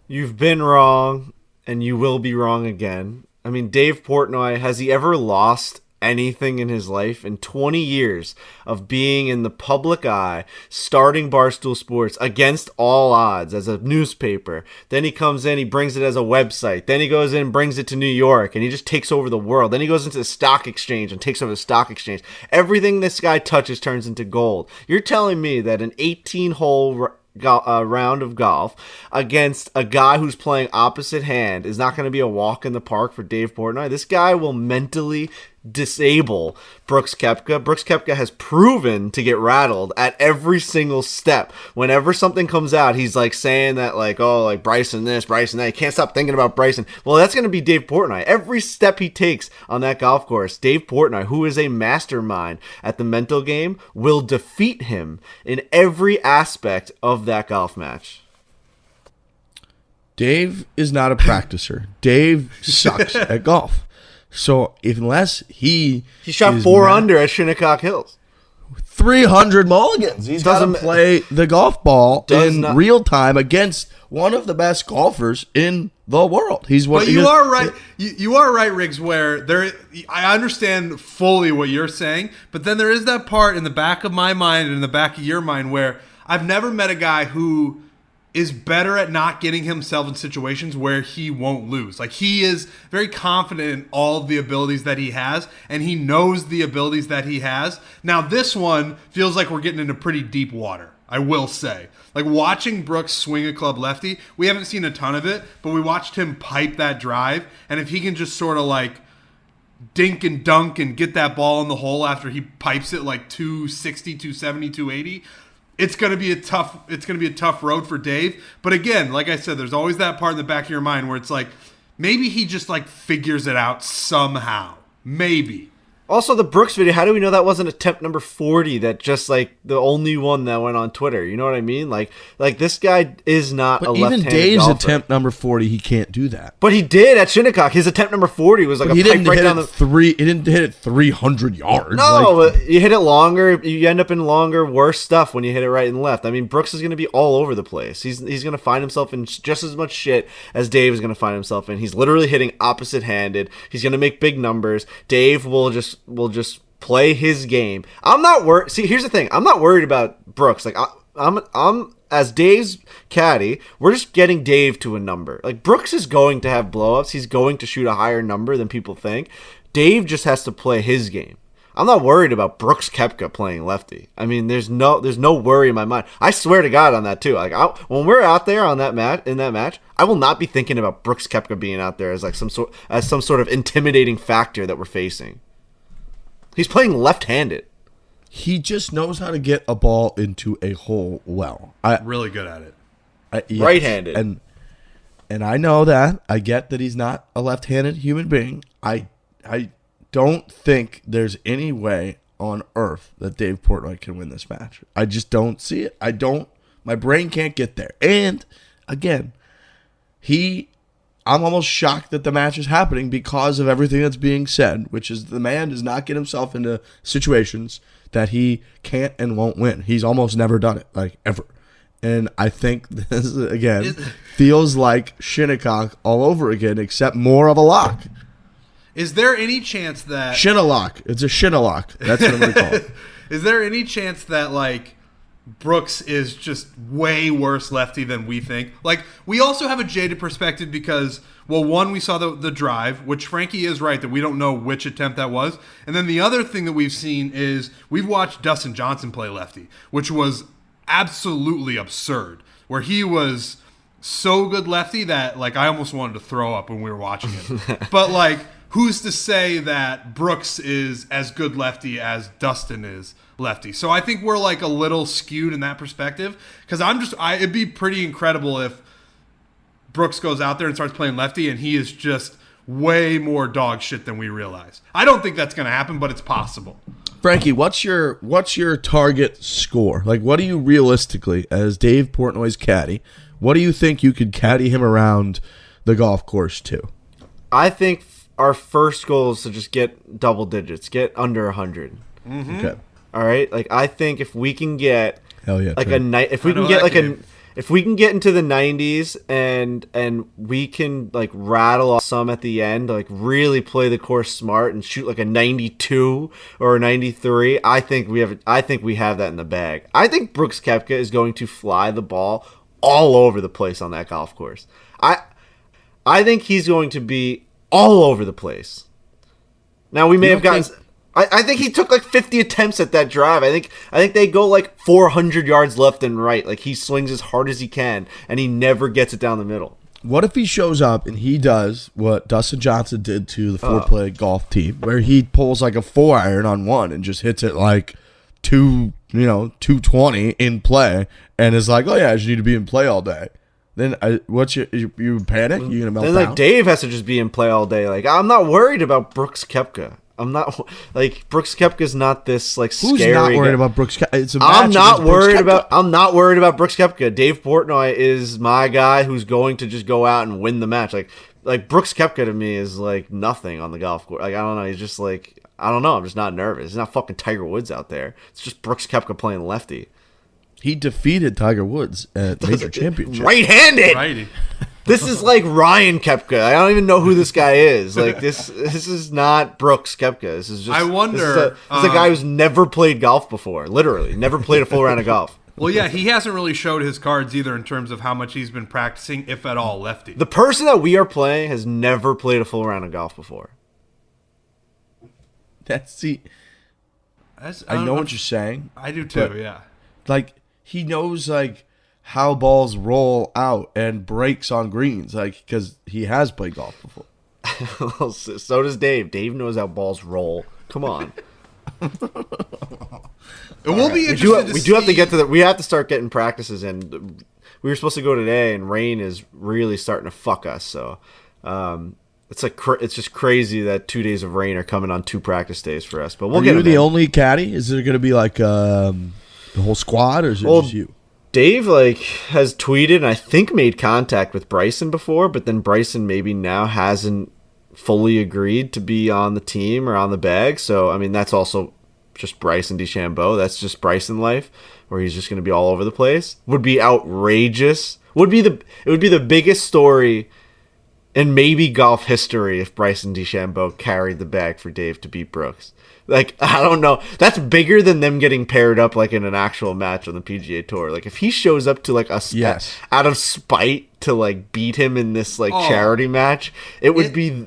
You've been wrong, and you will be wrong again. I mean, Dave Portnoy, has he ever lost anything in his life? In 20 years of being in the public eye, starting Barstool Sports against all odds as a newspaper. Then he comes in, he brings it as a website. Then he goes in, brings it to New York, and he just takes over the world. Then he goes into the stock exchange and takes over the stock exchange. Everything this guy touches turns into gold. You're telling me that an 18-hole round of golf against a guy who's playing opposite hand is not going to be a walk in the park for Dave Portnoy? This guy will mentally disable Brooks Koepka. Brooks Koepka has proven to get rattled at every single step. Whenever something comes out, he's like saying that like, oh, like Bryson this, Bryson that. He can't stop thinking about Bryson. Well, that's going to be Dave Portnoy. Every step he takes on that golf course, Dave Portnoy, who is a mastermind at the mental game, will defeat him in every aspect of that golf match. Dave is not a practicer. Dave sucks at golf. So unless he shot 4 under at Shinnecock Hills, 300 mulligans. He's got to play the golf ball in real time against one of the best golfers in the world. But you are right. You are right, Riggs. Where I understand fully what you're saying, but then there is that part in the back of my mind and in the back of your mind where I've never met a guy who is better at not getting himself in situations where he won't lose. Like, he is very confident in all of the abilities that he has, and he knows the abilities that he has. Now, this one feels like we're getting into pretty deep water, I will say. Like, watching Brooks swing a club lefty, we haven't seen a ton of it, but we watched him pipe that drive, and if he can just sort of like dink and dunk and get that ball in the hole after he pipes it like 260, 270, 280, it's going to be a tough road for Dave. But again, like I said, there's always that part in the back of your mind where it's like maybe he just like figures it out somehow. Maybe. Also, the Brooks video, how do we know that wasn't attempt number 40, that just like the only one that went on Twitter? You know what I mean? Like this guy is not a left-handed golfer. Even Dave's attempt number 40, he can't do that. But he did at Shinnecock. His attempt number 40 was like a pipe right down the... He didn't hit it 300 yards. No, but you hit it longer. You end up in longer, worse stuff when you hit it right and left. I mean, Brooks is going to be all over the place. He's going to find himself in just as much shit as Dave is going to find himself in. He's literally hitting opposite-handed. He's going to make big numbers. Dave will just play his game. I'm not worried. See, here's the thing. I'm not worried about Brooks. Like I'm as Dave's caddy, we're just getting Dave to a number. Like, Brooks is going to have blowups. He's going to shoot a higher number than people think. Dave just has to play his game. I'm not worried about Brooks Koepka playing lefty. I mean, there's no worry in my mind. I swear to God on that too. Like, when we're out there on that match, I will not be thinking about Brooks Koepka being out there as like some sort of intimidating factor that we're facing. He's playing left-handed. He just knows how to get a ball into a hole well. Really good at it. Yes. Right-handed. And I know that. I get that he's not a left-handed human being. I don't think there's any way on earth that Dave Portnoy can win this match. I just don't see it. My brain can't get there. And again, I'm almost shocked that the match is happening because of everything that's being said, which is the man does not get himself into situations that he can't and won't win. He's almost never done it, like ever. And I think this, again, feels like Shinnecock all over again, except more of a lock. Is there any chance that... Shinnelock. It's a Shinnelock. That's what I'm going to call it. Is there any chance that, like, Brooks is just way worse lefty than we think? Like, we also have a jaded perspective because, well, one, we saw the drive, which Frankie is right that we don't know which attempt that was. And then the other thing that we've seen is we've watched Dustin Johnson play lefty, which was absolutely absurd, where he was so good lefty that, like, I almost wanted to throw up when we were watching it. But, like, who's to say that Brooks is as good lefty as Dustin is lefty? So I think we're like a little skewed in that perspective because it'd be pretty incredible if Brooks goes out there and starts playing lefty and he is just way more dog shit than we realize. I don't think that's going to happen, but it's possible. Frankie, what's your target score? Like, what do you realistically, as Dave Portnoy's caddy, what do you think you could caddy him around the golf course to? I think our first goal is to just get double digits, get under 100. Mm-hmm. Okay. All right. Like, I think if we can get if we can get into the 90s and we can like rattle off some at the end, like really play the course smart and shoot like a 92 or a 93, I think we have that in the bag. I think Brooks Koepka is going to fly the ball all over the place on that golf course. I think he's going to be all over the place. Now we may have gotten. I think he took like 50 attempts at that drive. I think they go like 400 yards left and right. Like he swings as hard as he can, and he never gets it down the middle. What if he shows up and he does what Dustin Johnson did to the four-play golf team, where he pulls like a 4-iron on one and just hits it like 220 in play, and is like, oh yeah, I just need to be in play all day. Then you panic? You gonna melt down? Like Dave has to just be in play all day. Like I'm not worried about Brooks Koepka. I'm not like Brooks Koepka's not this like scary. Who's not worried about Brooks Koepka? It's a match I'm not worried about Brooks Koepka. Dave Portnoy is my guy who's going to just go out and win the match. Like Brooks Koepka to me is like nothing on the golf course. Like I don't know. He's just like I don't know. I'm just not nervous. It's not fucking Tiger Woods out there. It's just Brooks Koepka playing lefty. He defeated Tiger Woods at major championship. Right-handed. Righty. This is like Ryan Kepka. I don't even know who this guy is. Like this is not Brooks Koepka. This is just. I wonder. This is a guy who's never played golf before. Literally, never played a full round of golf. Well, yeah, he hasn't really showed his cards either in terms of how much he's been practicing, if at all, lefty. The person that we are playing has never played a full round of golf before. I know what you're saying. I do too. Yeah. Like. He knows like how balls roll out and breaks on greens, like because he has played golf before. Well, so does Dave. Dave knows how balls roll. Come on. It will be interesting. We do have to get to that. We have to start getting practices in. We were supposed to go today, and rain is really starting to fuck us. So it's like it's just crazy that 2 days of rain are coming on 2 practice days for us. But we'll get. Are you the only caddy? Is there going to be like the whole squad, or is it just you? Dave has tweeted and I think made contact with Bryson before, but then Bryson maybe now hasn't fully agreed to be on the team or on the bag. So I mean that's also just Bryson DeChambeau. That's just Bryson life, where he's just going to be all over the place. Would be outrageous. It would be the biggest story and maybe golf history if Bryson DeChambeau carried the bag for Dave to beat Brooks. Like, I don't know. That's bigger than them getting paired up like in an actual match on the PGA Tour. Like, if he shows up to like out of spite to like beat him in this like charity match, it would be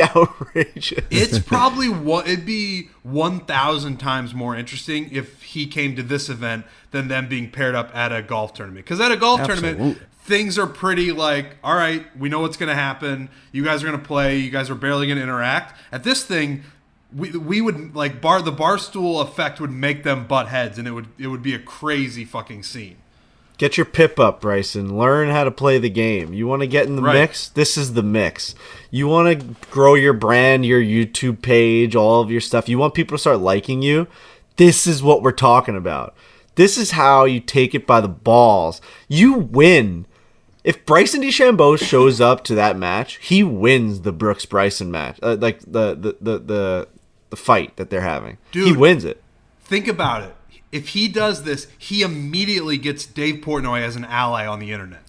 outrageous. It's probably it'd be 1,000 times more interesting if he came to this event than them being paired up at a golf tournament. Because at a golf tournament, things are pretty like, all right, we know what's going to happen. You guys are going to play. You guys are barely going to interact. At this thing, we would like the Barstool effect would make them butt heads, and it would be a crazy fucking scene. Get your pip up, Bryson. Learn how to play the game. You want to get in the mix? This is the mix. You want to grow your brand, your YouTube page, all of your stuff. You want people to start liking you? This is what we're talking about. This is how you take it by the balls. You win. If Bryson DeChambeau shows up to that match, he wins the Brooks Bryson match. Like the fight that they're having. Dude, he wins it. Think about it. If he does this, he immediately gets Dave Portnoy as an ally on the internet.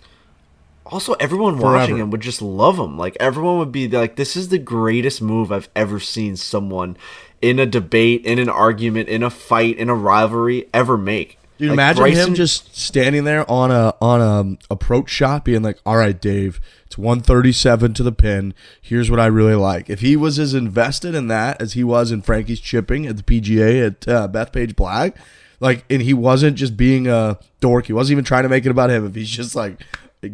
Also, everyone watching him would just love him. Like, everyone would be like, this is the greatest move I've ever seen someone in a debate, in an argument, in a fight, in a rivalry ever make. Dude, like, imagine Bryson, him just standing there on a approach shot being like, all right, Dave, it's 137 to the pin. Here's what I really like. If he was as invested in that as he was in Frankie's chipping at the PGA at Bethpage Black, like, and he wasn't just being a dork. He wasn't even trying to make it about him. If he's just like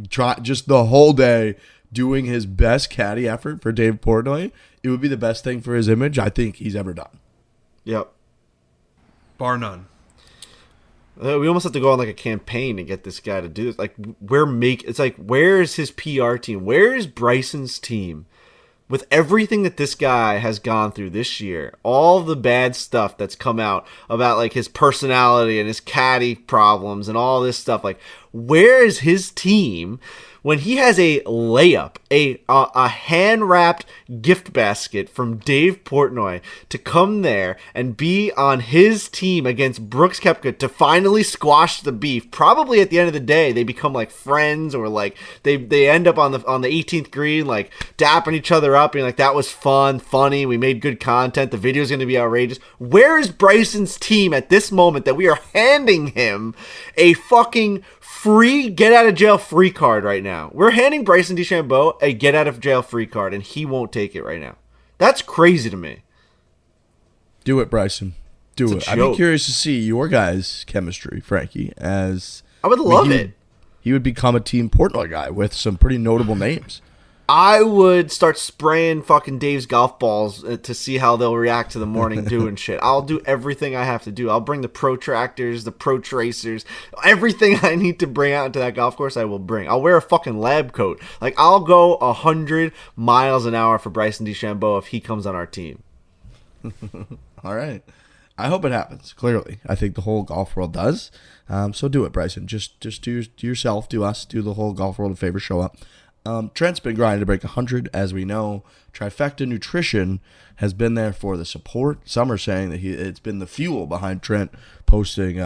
just the whole day doing his best caddy effort for Dave Portnoy, it would be the best thing for his image I think he's ever done. Yep. Bar none. We almost have to go on like a campaign to get this guy to do this. Like, it's like, where is his PR team? Where is Bryson's team? With everything that this guy has gone through this year, all the bad stuff that's come out about like his personality and his caddy problems and all this stuff, like, where is his team when he has a layup, a hand-wrapped gift basket from Dave Portnoy to come there and be on his team against Brooks Koepka to finally squash the beef? Probably at the end of the day, they become like friends, or like they end up on the 18th green, like dapping each other up, being like, that was fun, funny, we made good content, the video's going to be outrageous. Where is Bryson's team at this moment that we are handing him a fucking free get-out-of-jail-free card right now? We're handing Bryson DeChambeau a get-out-of-jail-free card, and he won't take it right now. That's crazy to me. Do it, Bryson. Do it. I'd be curious to see your guys' chemistry, Frankie. I would love it. He would become a Team Portnoy guy with some pretty notable names. I would start spraying fucking Dave's golf balls to see how they'll react to the morning dew and shit. I'll do everything I have to do. I'll bring the protractors, the pro tracers, everything I need to bring out into that golf course, I will bring. I'll wear a fucking lab coat. Like, I'll go 100 miles an hour for Bryson DeChambeau if he comes on our team. All right. I hope it happens, clearly. I think the whole golf world does. So do it, Bryson. Just do yourself, do us, do the whole golf world a favor, show up. Trent's been grinding to break 100, as we know. Trifecta Nutrition has been there for the support. Some are saying that it's been the fuel behind Trent posting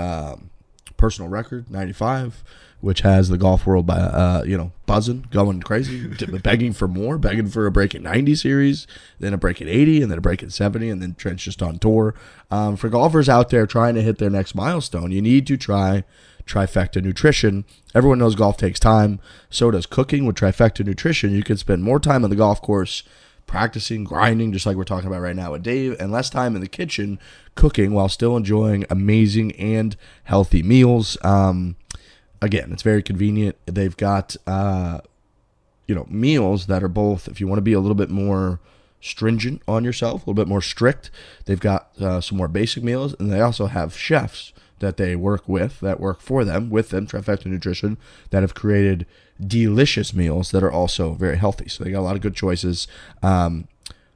personal record 95, which has the golf world buzzing, going crazy, begging for more, begging for a break at 90 series, then a break at 80, and then a break at 70, and then Trent's just on tour. For golfers out there trying to hit their next milestone, you need to try Trifecta Nutrition. Everyone knows golf takes time. So does cooking. With Trifecta Nutrition, you can spend more time on the golf course practicing, grinding, just like we're talking about right now with Dave, and less time in the kitchen cooking while still enjoying amazing and healthy meals. Again, it's very convenient. They've got meals that are both, if you want to be a little bit more stringent on yourself, a little bit more strict, they've got some more basic meals, and they also have chefs that they work with, that work for them, with them, Trifecta Nutrition, that have created delicious meals that are also very healthy. So they got a lot of good choices.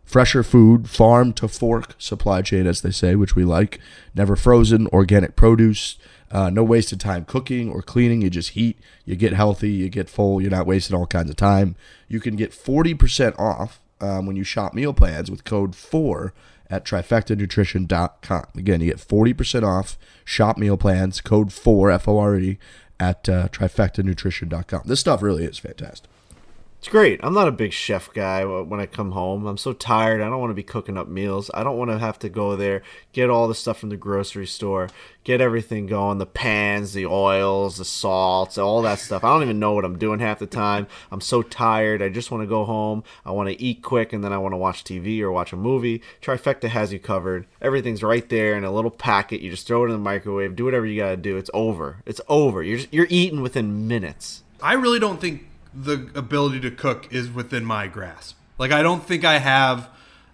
Fresher food, farm to fork supply chain, as they say, which we like. Never frozen, organic produce. No wasted time cooking or cleaning. You just heat, you get healthy, you get full, you're not wasting all kinds of time. You can get 40% off when you shop meal plans with code FORE at trifectanutrition.com. Again, you get 40% off shop meal plans, code FORE, F-O-R-E, at trifectanutrition.com. This stuff really is fantastic. It's great. I'm not a big chef guy when I come home. I'm so tired. I don't want to be cooking up meals. I don't want to have to go there, get all the stuff from the grocery store, get everything going, the pans, the oils, the salts, all that stuff. I don't even know what I'm doing half the time. I'm so tired. I just want to go home. I want to eat quick, and then I want to watch TV or watch a movie. Trifecta has you covered. Everything's right there in a little packet. You just throw it in the microwave, do whatever you got to do. It's over. It's over. You're eating within minutes. I really don't think the ability to cook is within my grasp. Like, I don't think I have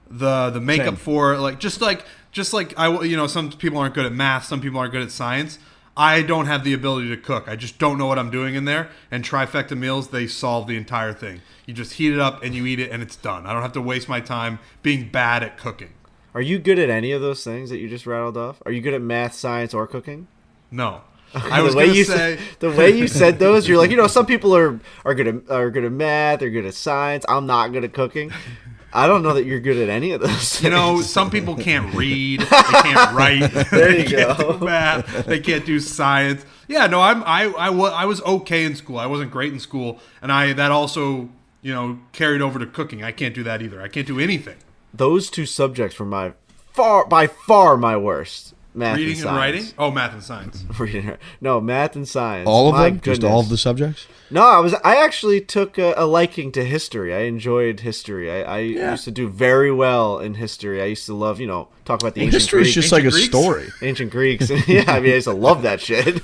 the makeup for it. Like just like some people aren't good at math, some people aren't good at science. I don't have the ability to cook. I just don't know what I'm doing in there. And Trifecta meals, they solve the entire thing. You just heat it up and you eat it and it's done. I don't have to waste my time being bad at cooking. Are you good at any of those things that you just rattled off? Are you good at math, science, or cooking? No. I was going to say the way you said those, you're like, some people are good at math, they're good at science. I'm not good at cooking. I don't know that you're good at any of those things. Some people can't read, they can't write, there you go. Do math, they can't do science. Yeah, no, I was okay in school. I wasn't great in school, and that also carried over to cooking. I can't do that either. I can't do anything. Those two subjects were by far my worst. Math Reading and writing? Oh, math and science. No, math and science. All of them? Goodness. Just all of the subjects? No, I actually took a liking to history. I enjoyed history. I used to do very well in history. I used to love, talk about the ancient history Greeks. History is just like a story. Ancient Greeks. Yeah, I used to love that shit.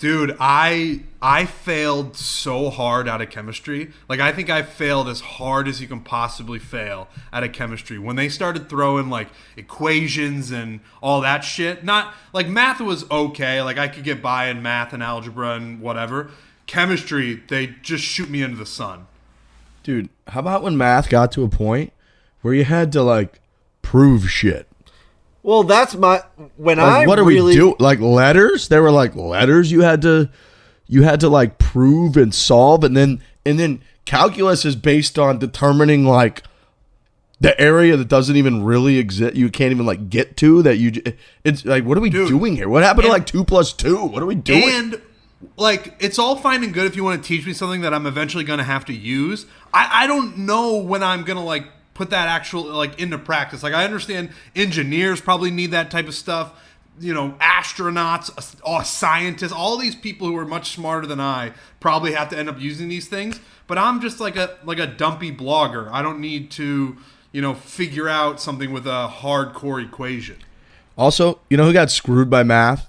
Dude, I failed so hard out of chemistry. Like, I think I failed as hard as you can possibly fail out of chemistry. When they started throwing, like, equations and all that shit. Not, like, math was okay. Like, I could get by in math and algebra and whatever. Chemistry, they just shoot me into the sun. Dude, how about when math got to a point where you had to, like, prove shit? Well, that's what are we doing? Like letters? There were like letters you had to like prove and solve, and then calculus is based on determining like the area that doesn't even really exist. You can't even like get to that. It's like, what are we doing here? What happened to like 2 + 2? What are we doing? And like, it's all fine and good if you want to teach me something that I'm eventually going to have to use. I don't know when I'm going to like put that actual like into practice. Like, I understand engineers probably need that type of stuff, astronauts, scientists, all these people who are much smarter than I probably have to end up using these things, but I'm just like a dumpy blogger. I don't need to figure out something with a hardcore equation. Also, who got screwed by math,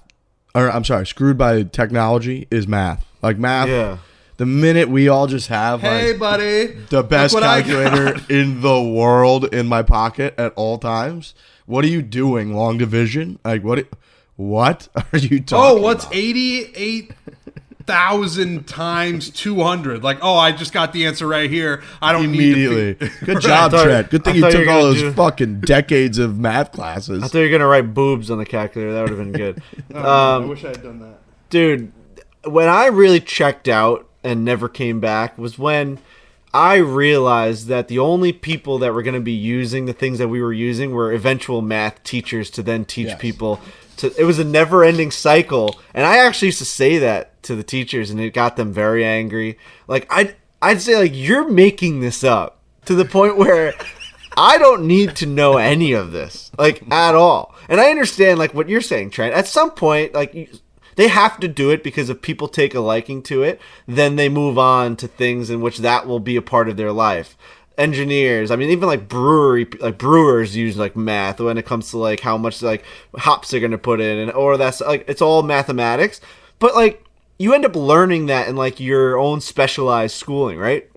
or I'm sorry, screwed by technology is math. Like math. Yeah. The minute we all just have hey, buddy, the best calculator in the world in my pocket at all times, what are you doing? Long division? Like what are you talking about? What's 88,000 times 200? Like, I just got the answer right here. I don't immediately. Need to Good job, Trent. Good thing you took all those fucking decades of math classes. I thought you were going to write boobs on the calculator. That would have been good. I wish I had done that. Dude, when I really checked out and never came back was when I realized that the only people that were going to be using the things that we were using were eventual math teachers to then teach people. It was a never-ending cycle, and I actually used to say that to the teachers, and it got them very angry. Like, I'd say, like, you're making this up to the point where I don't need to know any of this, like, at all. And I understand, like, what you're saying, Trent. At some point, like, they have to do it because if people take a liking to it, then they move on to things in which that will be a part of their life. Engineers, I mean, even like brewers use like math when it comes to like how much like hops they're gonna put in, or that's like it's all mathematics. But like you end up learning that in like your own specialized schooling, right?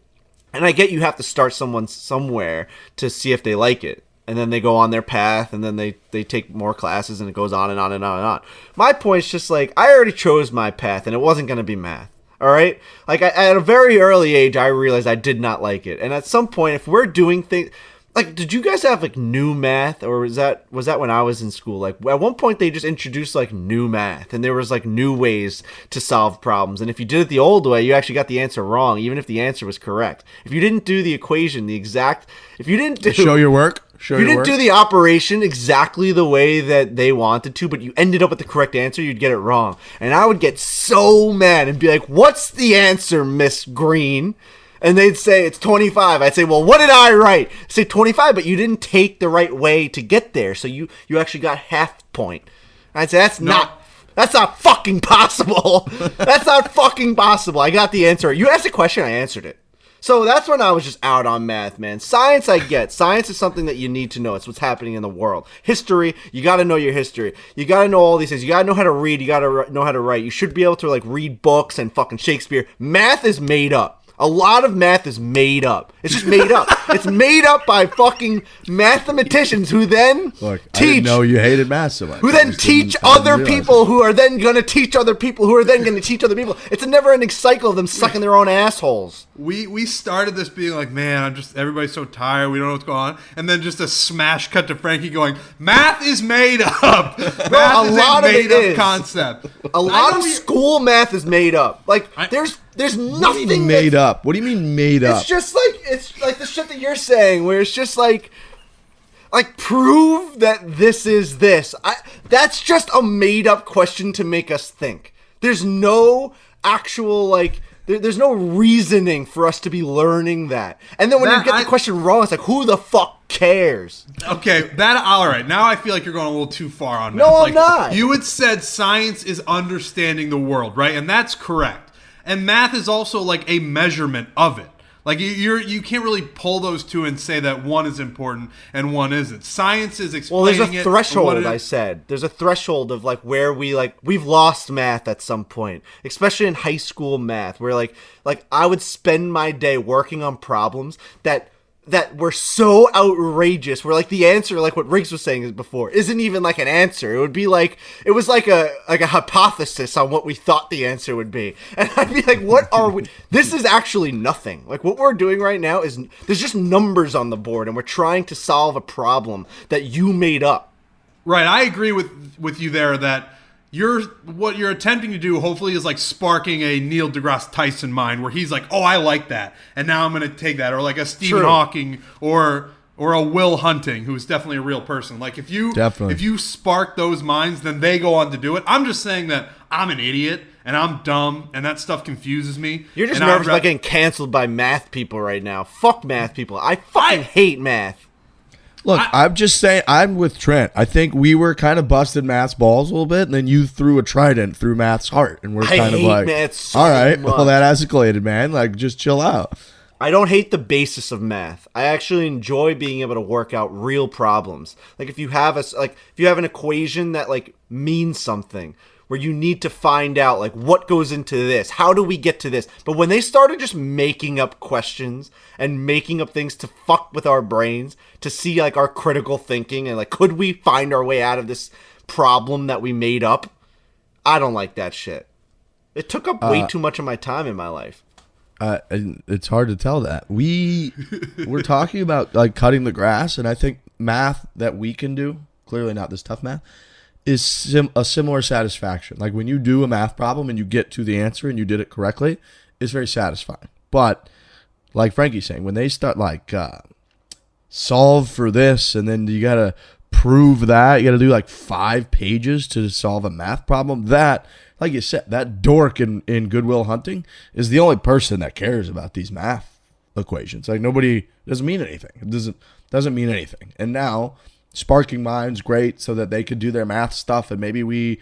And I get you have to start someone somewhere to see if they like it. And then they go on their path, and then they take more classes, and it goes on and on and on and on. My point's just like, I already chose my path, and it wasn't going to be math, all right? Like, at a very early age, I realized I did not like it. And at some point, if we're doing things... Like, did you guys have, like, new math, or was that when I was in school? Like, at one point, they just introduced, like, new math, and there was, like, new ways to solve problems. And if you did it the old way, you actually got the answer wrong, even if the answer was correct. If you didn't do the equation, if you didn't do... Show your work. If you didn't do the operation exactly the way that they wanted to, but you ended up with the correct answer, you'd get it wrong. And I would get so mad and be like, what's the answer, Miss Green? And they'd say it's 25. I'd say, well, what did I write? I'd say 25, but you didn't take the right way to get there. So you actually got half point. I'd say that's not fucking possible. That's not fucking possible. I got the answer. You asked a question, I answered it. So that's when I was just out on math, man. Science, I get. Science is something that you need to know. It's what's happening in the world. History, you got to know your history. You got to know all these things. You got to know how to read. You got to know how to write. You should be able to like read books and fucking Shakespeare. Math is made up. A lot of math is made up. It's just made up. It's made up by fucking mathematicians who then teach. I didn't know you hated math so much. Who then teach other people who are then going to teach other people who are then going to teach other people. It's a never-ending cycle of them sucking their own assholes. We started this being like, man, everybody's so tired. We don't know what's going on. And then just a smash cut to Frankie going, math is made up. Math is a made-up concept. A lot of school math is made up. Like, there's nothing made up. What do you mean made up? It's like the shit that you're saying, where it's just like prove that this is this. That's just a made up question to make us think. There's no actual there's no reasoning for us to be learning that. And then when you get the question wrong, it's like, who the fuck cares? Okay, all right. Now I feel like you're going a little too far on math. No, I'm not. You had said science is understanding the world, right? And that's correct. And math is also like a measurement of it. Like you can't really pull those two and say that one is important and one isn't. Science is explaining it. Well, there's a threshold, I said. There's a threshold of like where we've lost math at some point, especially in high school math, where like I would spend my day working on problems that were so outrageous, where like the answer, like what Riggs was saying before, isn't even like an answer. It would be like, it was like a hypothesis on what we thought the answer would be. And I'd be like, what are we? This is actually nothing. Like what we're doing right now is there's just numbers on the board, and we're trying to solve a problem that you made up. Right. I agree with you there that what you're attempting to do, hopefully, is like sparking a Neil deGrasse Tyson mind, where he's like, "Oh, I like that, and now I'm going to take that," or like a Stephen Hawking, or a Will Hunting, who's definitely a real person. Like if you spark those minds, then they go on to do it. I'm just saying that I'm an idiot and I'm dumb, and that stuff confuses me. You're just nervous about getting canceled by math people right now. Fuck math people. I fucking hate math. Look, I'm just saying, I'm with Trent. I think we were kind of busted math's balls a little bit, and then you threw a trident through math's heart, and we're kind of like, all right, well, that escalated, man. Like, just chill out. I don't hate the basis of math. I actually enjoy being able to work out real problems. Like if you have an equation that like means something, where you need to find out like what goes into this, how do we get to this? But when they started just making up questions and making up things to fuck with our brains, to see like our critical thinking and like, could we find our way out of this problem that we made up? I don't like that shit. It took up way too much of my time in my life. It's hard to tell that. We're talking about like cutting the grass, and I think math that we can do, clearly not this tough math, is a similar satisfaction. Like when you do a math problem and you get to the answer and you did it correctly, it's very satisfying. But like Frankie's saying, when they start like solve for this, and then you got to prove that, you got to do like 5 pages to solve a math problem, that, like you said, that dork in Good Will Hunting is the only person that cares about these math equations. Like nobody, doesn't mean anything. It doesn't mean anything. And now sparking minds, great, so that they could do their math stuff, and maybe we,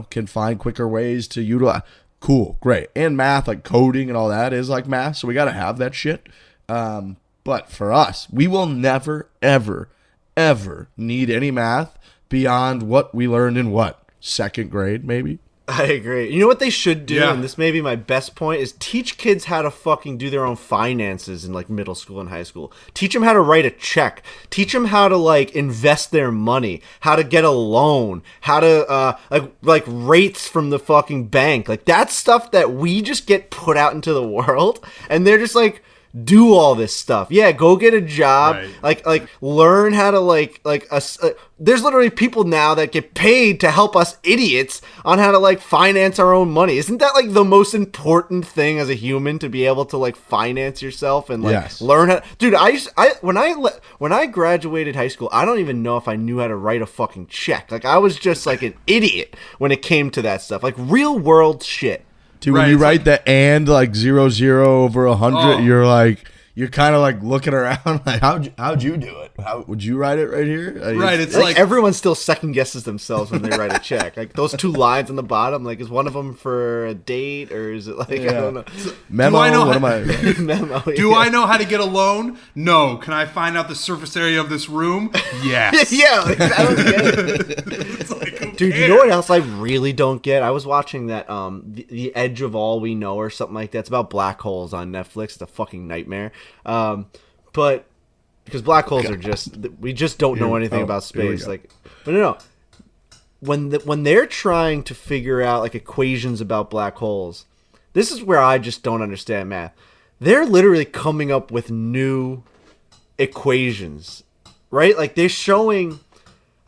can find quicker ways to utilize. Cool, great. And math, like coding and all that, is like math, so we got to have that shit. But for us, we will never, ever, ever need any math beyond what we learned in second grade, maybe? I agree. You know what they should do, and this may be my best point, is teach kids how to fucking do their own finances in like middle school and high school. Teach them how to write a check. Teach them how to like invest their money, how to get a loan, how to like rates from the fucking bank. Like that's stuff that we just get put out into the world, and they're just like, do all this stuff. Yeah, go get a job. Right. Like learn how to there's literally people now that get paid to help us idiots on how to like finance our own money. Isn't that like the most important thing as a human, to be able to like finance yourself and like learn how? Dude, when I graduated high school, I don't even know if I knew how to write a fucking check. Like I was just like an idiot when it came to that stuff. Like real world shit. Dude, when you write the and like 0 over 100, you're kind of like looking around like how'd you do it? How would you write it right here? Right, it's like everyone still second guesses themselves when they write a check. Like those 2 lines on the bottom, like is one of them for a date or is it like I don't know. Memo? What am I? Memo. Do I know how to get a loan? No. Can I find out the surface area of this room? Yes. Yeah, like, I don't get it. Dude, you know what else I really don't get? I was watching that the Edge of All We Know or something like that. It's about black holes on Netflix. It's a fucking nightmare. But because black holes are we just don't know anything about space. Like, but no. When they're trying to figure out like equations about black holes, this is where I just don't understand math. They're literally coming up with new equations, right? Like they're showing,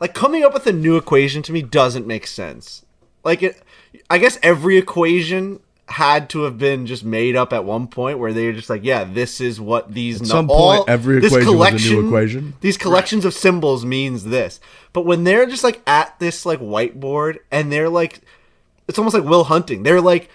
like coming up with a new equation to me doesn't make sense. Like I guess every equation had to have been just made up at one point where they were just like, yeah, this is what these at some point every equation was a new equation. These collections of symbols means this. But when they're just like at this like whiteboard and they're like, it's almost like Will Hunting. They're like,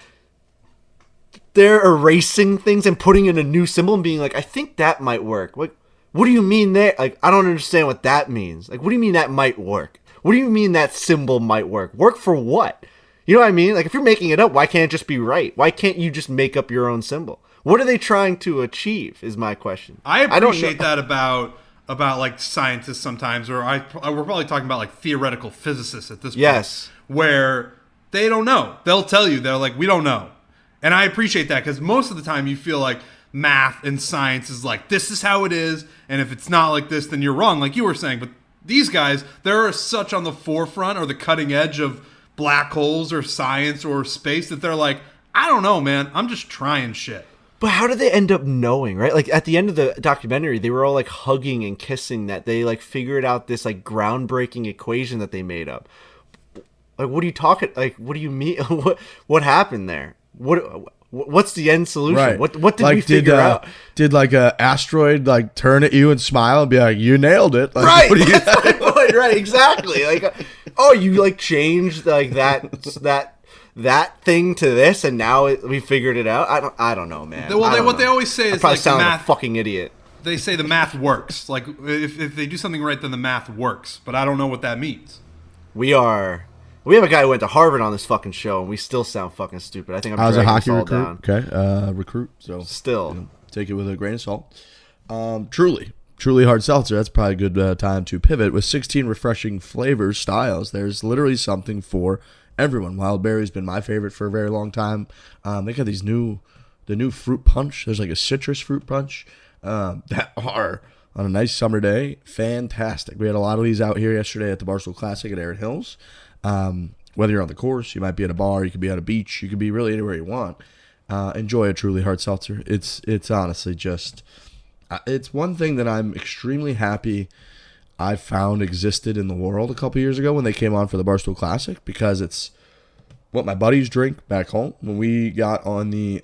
they're erasing things and putting in a new symbol and being like, I think that might work. Like, what do you mean there? Like, I don't understand what that means. Like, what do you mean that might work? What do you mean that symbol might work? Work for what? You know what I mean? Like, if you're making it up, why can't it just be right? Why can't you just make up your own symbol? What are they trying to achieve is my question. I appreciate that about like scientists sometimes, or we're probably talking about like theoretical physicists at this point. Yes. Where they don't know. They'll tell you. They're like, we don't know. And I appreciate that because most of the time you feel like math and science is like, this is how it is. And if it's not like this, then you're wrong, like you were saying. But these guys, they're such on the forefront or the cutting edge of black holes or science or space that they're like, I don't know, man. I'm just trying shit. But how did they end up knowing, right? Like at the end of the documentary, they were all like hugging and kissing that they like figured out this like groundbreaking equation that they made up. Like, what are you talking? Like, what do you mean? What happened there? What's the end solution? Right. What did we figure out? Did like a asteroid like turn at you and smile and be like, you nailed it? Like, right. That's my point. Right. Exactly. Like, oh, you like changed like that thing to this, and now we figured it out. I don't know, man. Well, what they always say is probably like sound math, like a fucking idiot. They say the math works. Like if they do something right, then the math works. But I don't know what that means. We have a guy who went to Harvard on this fucking show, and we still sound fucking stupid. I think I'm I was a dragging hockey us all recruit. down. Okay, recruit. So still take it with a grain of salt. Truly hard seltzer. That's probably a good time to pivot. With 16 refreshing flavors, styles, there's literally something for everyone. Wild berry's been my favorite for a very long time. They got the new fruit punch. There's like a citrus fruit punch that are on a nice summer day fantastic. We had a lot of these out here yesterday at the Barstool Classic at Erin Hills. Whether you're on the course, you might be at a bar, you could be at a beach, you could be really anywhere you want. Enjoy a truly hard seltzer. It's honestly just it's one thing that I'm extremely happy I found existed in the world a couple years ago when they came on for the Barstool Classic, because it's what my buddies drink back home. When we got on the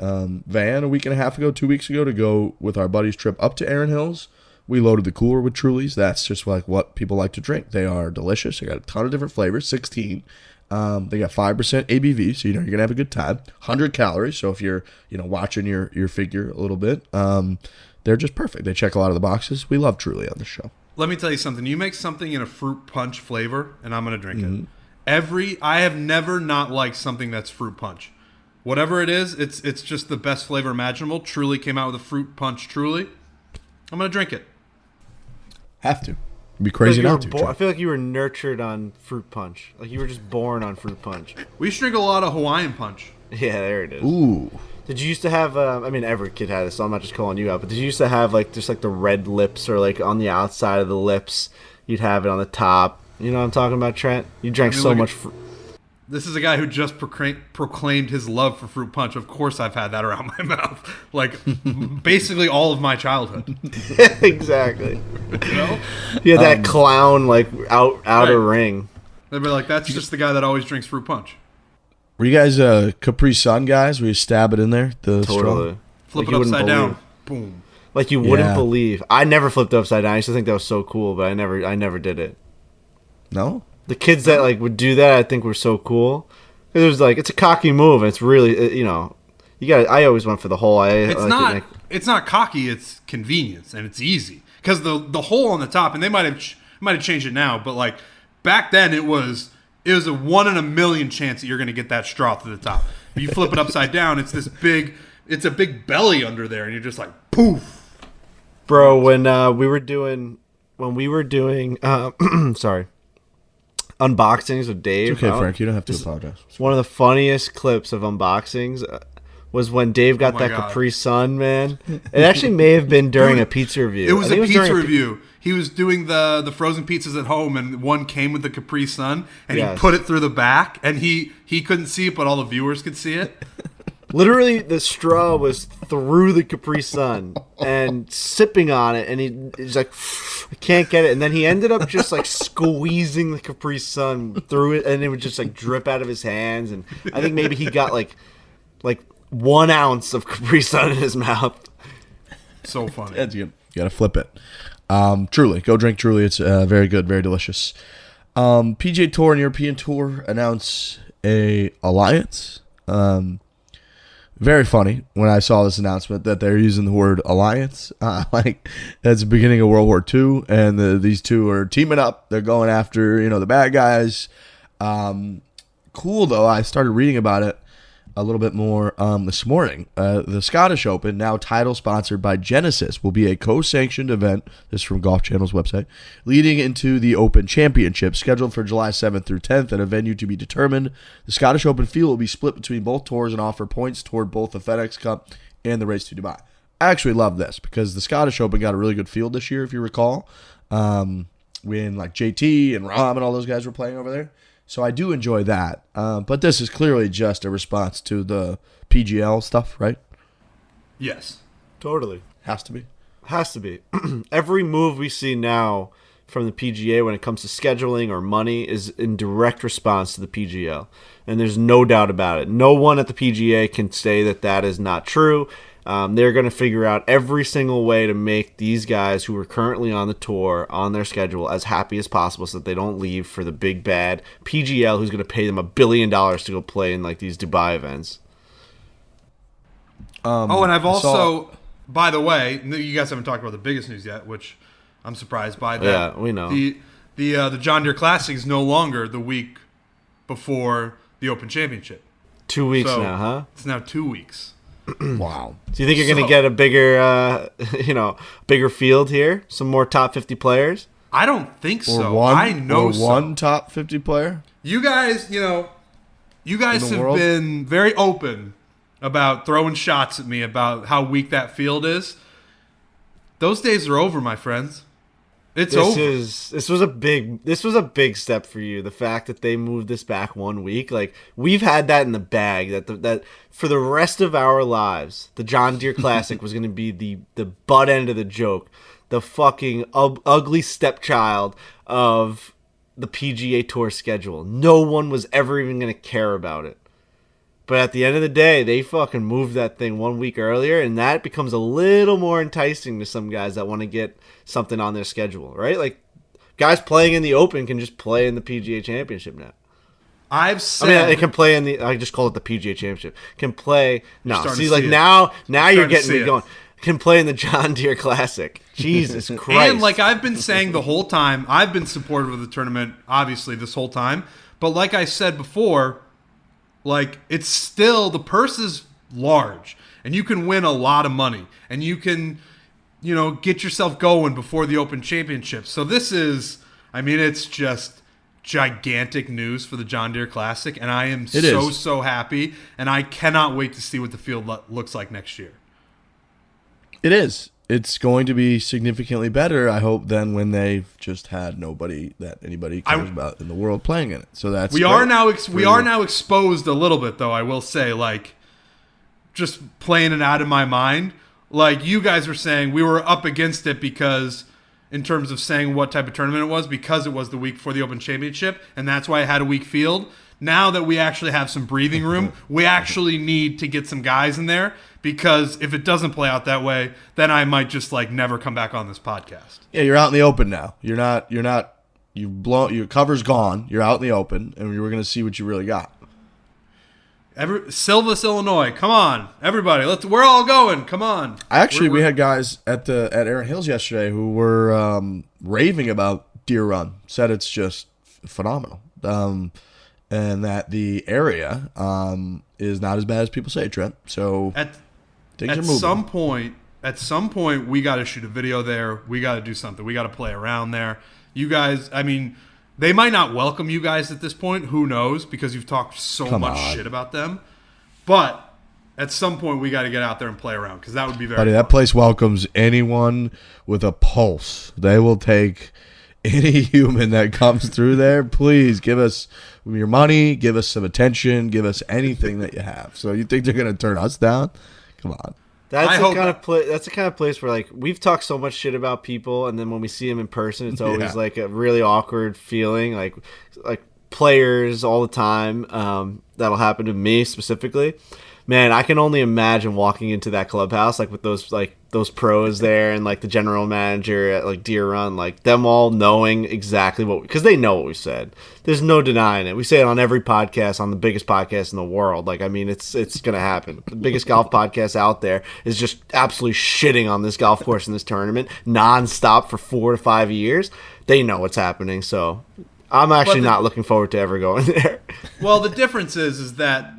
van a week and a half ago, 2 weeks ago, to go with our buddies' trip up to Erin Hills, we loaded the cooler with Trulies. That's just like what people like to drink. They are delicious. They got a ton of different flavors, 16. They got 5% ABV, so you know you're going to have a good time. 100 calories, so if you're watching your figure a little bit, they're just perfect. They check a lot of the boxes. We love Truly on the show. Let me tell you something. You make something in a fruit punch flavor, and I'm going to drink it. I have never not liked something that's fruit punch. Whatever it is, it's just the best flavor imaginable. Truly came out with a fruit punch Truly. I'm going to drink it. Have to. It'd be crazy not to. I feel like you were nurtured on fruit punch. Like you were just born on fruit punch. We used to drink a lot of Hawaiian punch. Yeah, there it is. Ooh. Did you used to have, I mean, every kid had this, so I'm not just calling you out, but did you used to have, like, just, like, the red lips, or, like, on the outside of the lips, you'd have it on the top? You know what I'm talking about, Trent? You drank so much fruit. This is a guy who just proclaimed his love for fruit punch. Of course I've had that around my mouth. Like, basically all of my childhood. Exactly. You know? Yeah, that clown, like, outer ring. They'd be like, that's just the guy that always drinks fruit punch. Were you guys Capri Sun guys? Where you stab it in there? Totally. Straw? Flip it upside down. Boom. Like you wouldn't believe. I never flipped upside down. I used to think that was so cool, but I never did it. No? The kids that like would do that, I think were so cool. There's like it's a cocky move. And it's really you got. I always went for the hole. It's not cocky. It's convenience and it's easy because the hole on the top, and they might have changed it now, but like back then it was a 1 in a million chance that you're going to get that straw to the top. If you flip it upside down, it's a big belly under there, and you're just like poof. Bro, when we were doing sorry, unboxings with Dave. It's okay, Frank. You don't have to apologize. One of the funniest clips of unboxings was when Dave got that God. Capri Sun, man. It actually may have been during a pizza review. It was a pizza review. He was doing the frozen pizzas at home, and one came with the Capri Sun, and he put it through the back, and he couldn't see it, but all the viewers could see it. Literally, the straw was through the Capri Sun and sipping on it, and he's like, I can't get it. And then he ended up just like squeezing the Capri Sun through it, and it would just like drip out of his hands. And I think maybe he got like 1 ounce of Capri Sun in his mouth. So funny. You gotta flip it. Truly, go drink Truly. It's very good, very delicious. PGA Tour and European Tour announce a alliance. Very funny when I saw this announcement that they're using the word alliance. Like that's the beginning of World War II, and these two are teaming up. They're going after the bad guys. Cool though. I started reading about it a little bit more this morning. The Scottish Open, now title sponsored by Genesis, will be a co-sanctioned event, this is from Golf Channel's website, leading into the Open Championship, scheduled for July 7th through 10th at a venue to be determined. The Scottish Open field will be split between both tours and offer points toward both the FedEx Cup and the Race to Dubai. I actually love this because the Scottish Open got a really good field this year, if you recall, when like JT and Rahm and all those guys were playing over there. So I do enjoy that. But this is clearly just a response to the PGL stuff, right? Yes. Totally. Has to be. Has to be. Every move we see now from the PGA when it comes to scheduling or money is in direct response to the PGL. And there's no doubt about it. No one at the PGA can say that is not true. They're going to figure out every single way to make these guys who are currently on the tour on their schedule as happy as possible so that they don't leave for the big bad PGL who's going to pay them $1 billion to go play in like these Dubai events. And I've also, by the way, you guys haven't talked about the biggest news yet, which I'm surprised by. That yeah, we know. The John Deere Classic is no longer the week before the Open Championship. 2 weeks now, huh? It's now 2 weeks. Wow. Do you think you're going to get a bigger field here? Some more top 50 players? I don't think so. One top 50 player? You guys have been very open about throwing shots at me about how weak that field is. Those days are over, my friends. It's over. This was a big step for you. The fact that they moved this back 1 week, like we've had that in the bag. That for the rest of our lives, the John Deere Classic was going to be the butt end of the joke, the fucking ugly stepchild of the PGA Tour schedule. No one was ever even going to care about it. But at the end of the day, they fucking moved that thing 1 week earlier, and that becomes a little more enticing to some guys that want to get something on their schedule, right? Like, guys playing in the Open can just play in the PGA Championship now. They can play in the. I just call it the PGA Championship. Can play. No, see, like now you're getting me going. Can play in the John Deere Classic. Jesus Christ! And like I've been saying the whole time, I've been supportive of the tournament, obviously this whole time. But like I said before. Like, it's still, the purse is large, and you can win a lot of money, and you can, get yourself going before the Open Championship. So this is, it's just gigantic news for the John Deere Classic, and I am so happy, and I cannot wait to see what the field looks like next year. It is. It's going to be significantly better, I hope, than when they've just had nobody that anybody cares about in the world playing in it. So that's we are now exposed a little bit, though. I will say, like, just playing it out of my mind. Like you guys were saying, we were up against it because, in terms of saying what type of tournament it was, because it was the week before the Open Championship, and that's why it had a weak field. Now that we actually have some breathing room, we actually need to get some guys in there. Because if it doesn't play out that way, then I might just like never come back on this podcast. Yeah, you're out in the open now. Your cover's gone. You're out in the open, and we're going to see what you really got. Silvis, Illinois. Come on, everybody. We're all going. Come on. Actually, we had guys at Aaron Hills yesterday who were raving about Deer Run. Said it's just phenomenal, and that the area is not as bad as people say, Trent. So things are moving. At some point, we got to shoot a video there. We got to do something. We got to play around there. You guys, I mean, they might not welcome you guys at this point. Who knows? Because you've talked so much shit about them. But at some point, we got to get out there and play around because that would be very fun. That place welcomes anyone with a pulse. They will take any human that comes through there. Please give us your money. Give us some attention. Give us anything that you have. So you think they're going to turn us down? Come on. That's the kind of place where, like, we've talked so much shit about people, and then when we see them in person, it's always like a really awkward feeling. Like players all the time. That'll happen to me specifically. Man, I can only imagine walking into that clubhouse, like with those pros there, and like the general manager at like Deer Run, like them all knowing exactly because they know what we said. There's no denying it. We say it on every podcast, on the biggest podcast in the world. Like, I mean, it's gonna happen. The biggest golf podcast out there is just absolutely shitting on this golf course in this tournament nonstop for 4 to 5 years. They know what's happening, so I'm actually not looking forward to ever going there. Well, the difference is that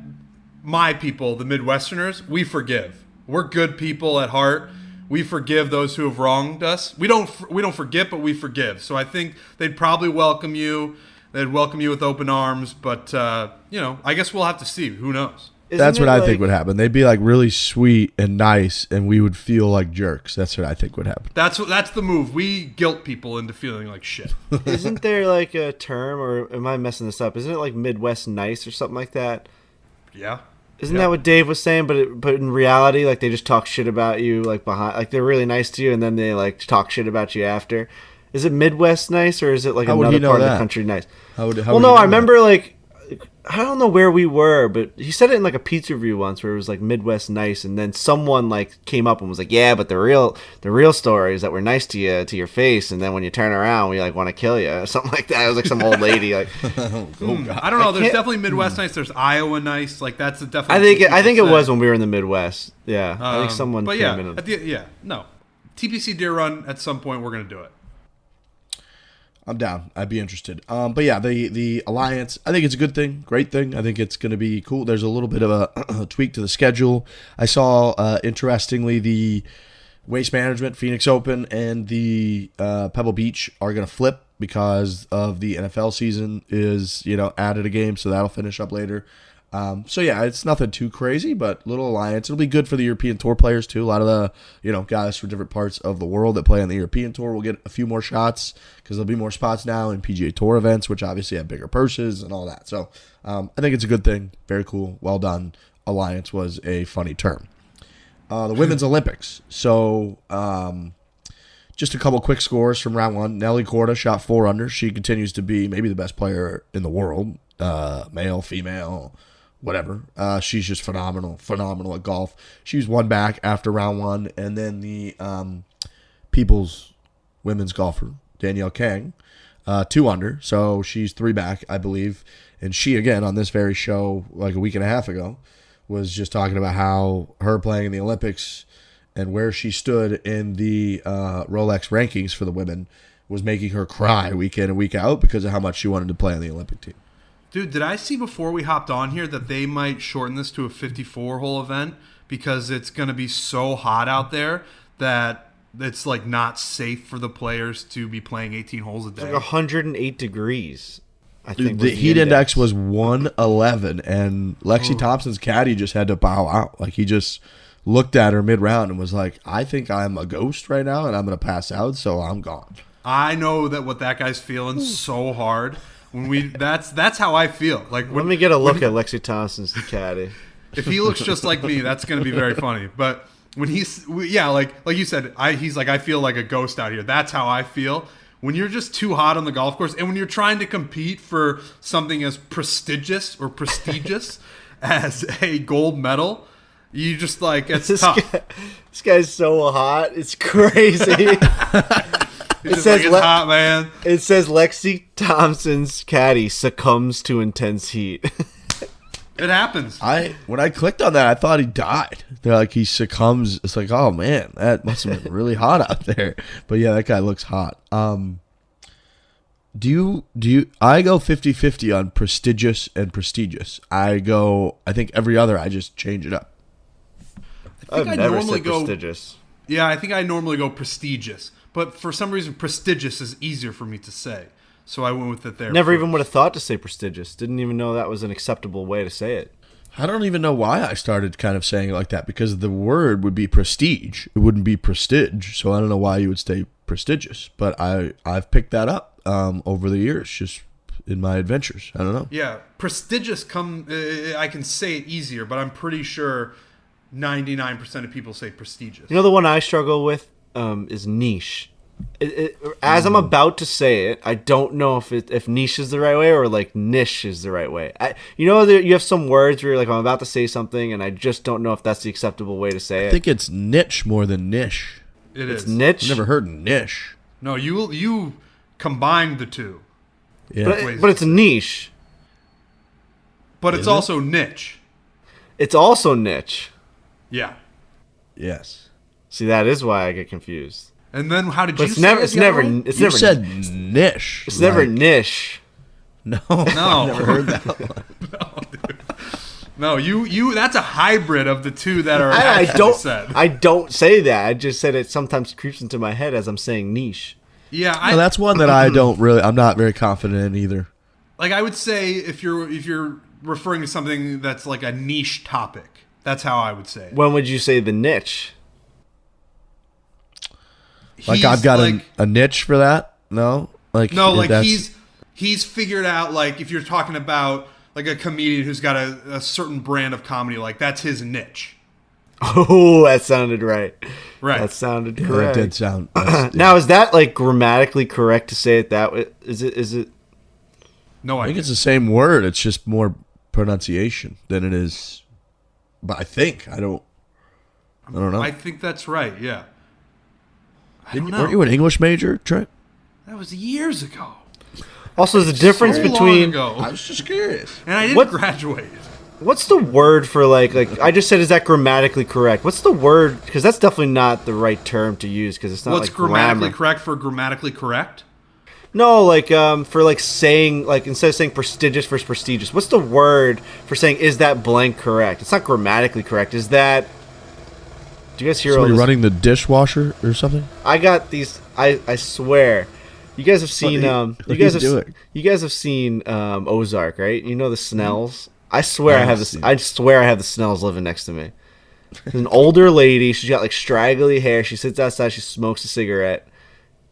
my people, the Midwesterners, we forgive. We're good people at heart. We forgive those who have wronged us. We don't forget, but we forgive. So I think they'd probably welcome you. They'd welcome you with open arms. But I guess we'll have to see. Who knows? That's what I think would happen. They'd be like really sweet and nice, and we would feel like jerks. That's what I think would happen. That's the move. We guilt people into feeling like shit. Isn't there like a term, or am I messing this up? Isn't it like Midwest nice or something like that? Yeah. Isn't that what Dave was saying? But in reality, like, they just talk shit about you, like, behind, like, they're really nice to you, and then they like talk shit about you after. Is it Midwest nice, or is it like another part of the country nice? I remember like, I don't know where we were, but he said it in like a pizza review once where it was like Midwest nice, and then someone like came up and was like, "Yeah, but the real story is that we're nice to you, to your face, and then when you turn around, we like want to kill you," or something like that. It was like some old lady like. Oh, God. I don't know. There's definitely Midwest nice. There's Iowa nice. Like that's definitely. I think it was when we were in the Midwest. Yeah, I think someone. But came in. TPC Deer Run. At some point, we're gonna do it. I'm down. I'd be interested. But yeah, the Alliance, I think it's a good thing, great thing. I think it's going to be cool. There's a little bit of a tweak to the schedule. I saw, interestingly, the Waste Management Phoenix Open and the Pebble Beach are going to flip because of the NFL season is, added a game, so that'll finish up later. So yeah, it's nothing too crazy, but little Alliance. It'll be good for the European Tour players too. A lot of the, guys from different parts of the world that play on the European Tour will get a few more shots because there'll be more spots now in PGA Tour events, which obviously have bigger purses and all that. So I think it's a good thing. Very cool. Well done. Alliance was a funny term. The Women's Olympics. So just a couple quick scores from round one. Nelly Korda shot 4 under. She continues to be maybe the best player in the world, male, female, whatever. She's just phenomenal at golf. She was one back after round one, and then the People's women's golfer, Danielle Kang, 2 under, so she's 3 back, I believe. And she, again, on this very show, like a week and a half ago, was just talking about how her playing in the Olympics and where she stood in the Rolex rankings for the women was making her cry week in and week out because of how much she wanted to play on the Olympic team. Dude, did I see before we hopped on here that they might shorten this to a 54-hole event because it's going to be so hot out there that it's like not safe for the players to be playing 18 holes a day? It's like 108 degrees. I think the heat index was 111, and Lexi Thompson's caddy just had to bow out. Like, he just looked at her mid-round and was like, "I think I'm a ghost right now, and I'm going to pass out, so I'm gone." I know that what that guy's feeling so hard. That's how I feel. Like, let me get a look at Lexi Thompson's caddy. If he looks just like me, that's going to be very funny. But when like you said, he's like, "I feel like a ghost out here." That's how I feel. When you're just too hot on the golf course, and when you're trying to compete for something as prestigious as a gold medal, you just like, it's tough. This guy's so hot, it's crazy. It's hot, man. It says Lexi Thompson's caddy succumbs to intense heat. It happens. When I clicked on that, I thought he died. They're like, he succumbs. It's like, oh man, that must have been really hot out there. But yeah, that guy looks hot. Do you I go 50-50 on prestigious and prestigious. I think every other, I just change it up. I've never said prestigious. Yeah, I think I normally go prestigious. But for some reason, prestigious is easier for me to say. So I went with it there. Never even would have thought to say prestigious. Didn't even know that was an acceptable way to say it. I don't even know why I started kind of saying it like that, because the word would be prestige. It wouldn't be prestige. So I don't know why you would say prestigious. But I've picked that up over the years, just in my adventures. I don't know. Yeah, prestigious I can say it easier, but I'm pretty sure 99% of people say prestigious. You know, the one I struggle with is niche. As I'm about to say it, I don't know if niche is the right way or like niche is the right way. You have some words where you're like, I'm about to say something, and I just don't know if that's the acceptable way to say it. I think it's niche more than niche. It's niche. I've never heard niche. No, you combined the two. Yeah, but it's niche. But it's also niche. It's also niche. Yeah. Yes. See, that is why I get confused. And then how did you say it? You said niche. It's never niche. No. I've never heard that one. No, dude. No, you that's a hybrid of the two that are said. I don't say that. I just said it sometimes creeps into my head as I'm saying niche. Yeah, that's one that I'm not very confident in either. Like, I would say if you're referring to something that's like a niche topic, that's how I would say it. When would you say the niche? Like, I've got a niche for that? No? He's figured out, like, if you're talking about like a comedian who's got a certain brand of comedy, like, that's his niche. Oh, that sounded right. Right. That sounded correct. Yeah, that did sound. Now, is that like grammatically correct to say it that way? Is it? No, I think it's the same word. It's just more pronunciation than it is. But I don't know. I think that's right. Yeah. Weren't you an English major, Trent? That was years ago. Also, there's a difference between. I was just curious. And I didn't graduate. What's the word for like I just said, is that grammatically correct? What's the word? Because that's definitely not the right term to use, because it's not What's like grammatically grammar. correct for grammatically correct? No, like for like saying, like instead of saying prestigious versus prestigious, what's the word for saying is that blank correct? It's not grammatically correct. Is that? Do you guys hear all this? Running the dishwasher or something? I got these. I swear. You guys have seen you guys have seen Ozark, right? You know the Snells. I swear I have this. I swear I have the Snells living next to me. There's an older lady. She's got like straggly hair. She sits outside. She smokes a cigarette,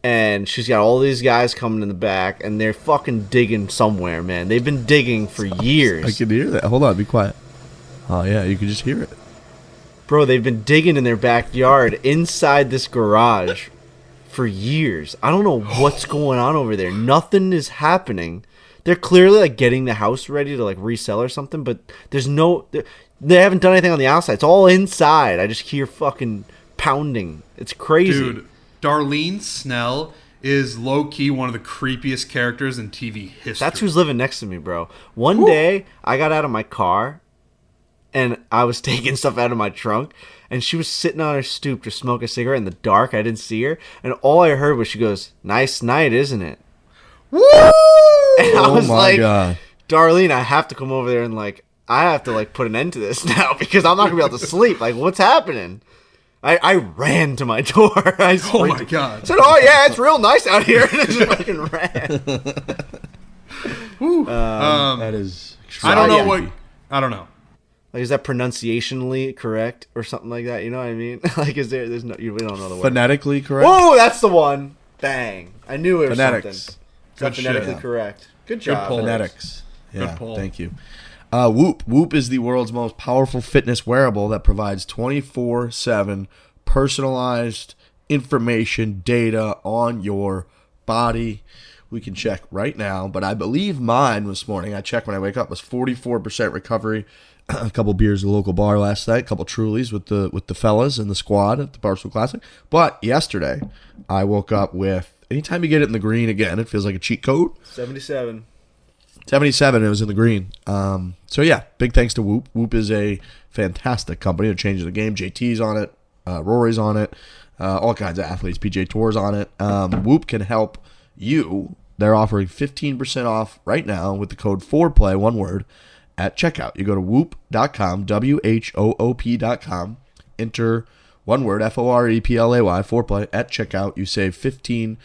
and she's got all these guys coming in the back, and they're fucking digging somewhere, man. They've been digging for years. I can hear that. Hold on, be quiet. Oh yeah, you can just hear it. Bro, they've been digging in their backyard inside this garage for years. I don't know what's going on over there. Nothing is happening. They're clearly like getting the house ready to like resell or something, but they haven't done anything on the outside. It's all inside. I just hear fucking pounding. It's crazy. Dude, Darlene Snell is low-key one of the creepiest characters in TV history. That's who's living next to me, bro. One day, I got out of my car, and I was taking stuff out of my trunk, and she was sitting on her stoop to smoke a cigarette in the dark. I didn't see her, and all I heard was she goes, "Nice night, isn't it?" Woo! And I was like, God. Darlene, I have to come over there and like, I have to like put an end to this now because I'm not gonna be able to sleep. Like, what's happening? I ran to my door. Oh my God! I said, "Oh yeah, it's real nice out here." And I just fucking ran. That is. I don't know what. I don't know. Like, is that pronunciationally correct or something like that? You know what I mean? Like, there's no, we don't know the word. Phonetically correct? Whoa, that's the one. Bang. I knew it was Phonetics. something. Is that phonetically correct? Good job. pull. Phonetics. Yeah, Good pull. thank you. Whoop. Whoop is the world's most powerful fitness wearable that provides 24/7 personalized information, data on your body. We can check right now, but I believe mine this morning, I checked when I wake up, was 44% recovery. A couple beers at the local bar last night, a couple Trulies with the fellas and the squad at the Barstool Classic. But yesterday, I woke up with, anytime you get it in the green again, it feels like a cheat code. 77. 77, it was in the green. So yeah, big thanks to Whoop. Whoop is a fantastic company. They're changing the game. JT's on it. Rory's on it. All kinds of athletes. PGA Tour's on it. Whoop can help you. They're offering 15% off right now with the code FOREPLAY, one word, at checkout. You go to whoop.com, WHOOP.com, enter one word, FOREPLAY, FOREPLAY, at checkout. You save 15%,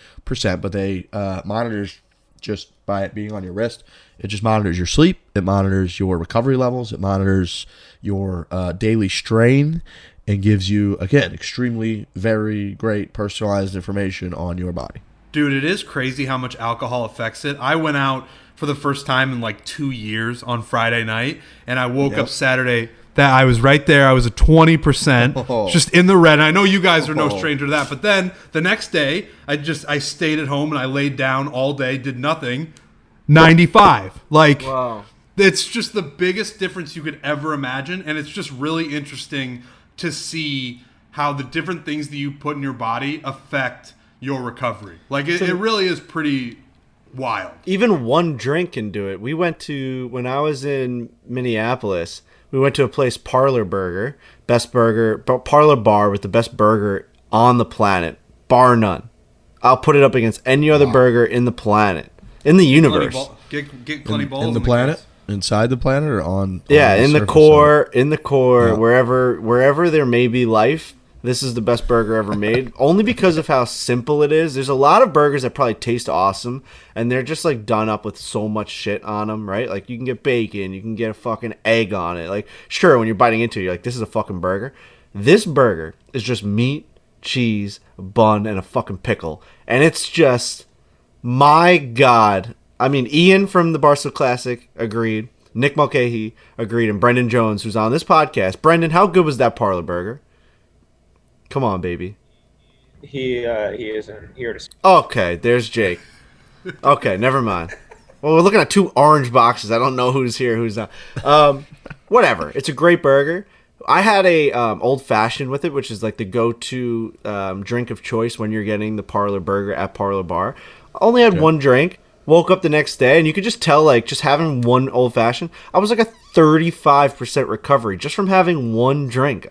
but they monitors just by it being on your wrist. It just monitors your sleep. It monitors your recovery levels. It monitors your daily strain and gives you, again, extremely, very great personalized information on your body. Dude, it is crazy how much alcohol affects it. I went out for the first time in like 2 years on Friday night, and I woke up Saturday that I was right there. I was at 20%, just in the red. And I know you guys are no stranger to that. But then the next day, I stayed at home and I laid down all day, did nothing. 95. Like, wow. It's just the biggest difference you could ever imagine. And it's just really interesting to see how the different things that you put in your body affect your recovery. Like, it really is pretty wild. Even one drink can do it. We went to, when I was in Minneapolis, we went to a place, Parlor Burger, Parlor Bar with the best burger on the planet, bar none. I'll put it up against any other burger in the planet, in the universe. Get plenty balls in the planet, inside the planet, or on? Yeah, on in the core, yeah. wherever there may be life. This is the best burger ever made, only because of how simple it is. There's a lot of burgers that probably taste awesome, and they're just like done up with so much shit on them, right? Like, you can get bacon, you can get a fucking egg on it. Like, sure, when you're biting into it, you're like, this is a fucking burger. This burger is just meat, cheese, a bun, and a fucking pickle. And it's just, my God. I mean, Ian from the Barstool Classic agreed. Nick Mulcahy agreed. And Brendan Jones, who's on this podcast. Brendan, how good was that Parlor Burger? Come on, baby. He isn't here to speak. Okay, there's Jake. Okay, never mind. Well, we're looking at two orange boxes. I don't know who's here, who's not. Whatever. It's a great burger. I had a old fashioned with it, which is like the go-to drink of choice when you're getting the Parlor Burger at Parlor Bar. Only had one drink. Woke up the next day, and you could just tell, like, just having one old fashioned, I was like a 35% recovery just from having one drink.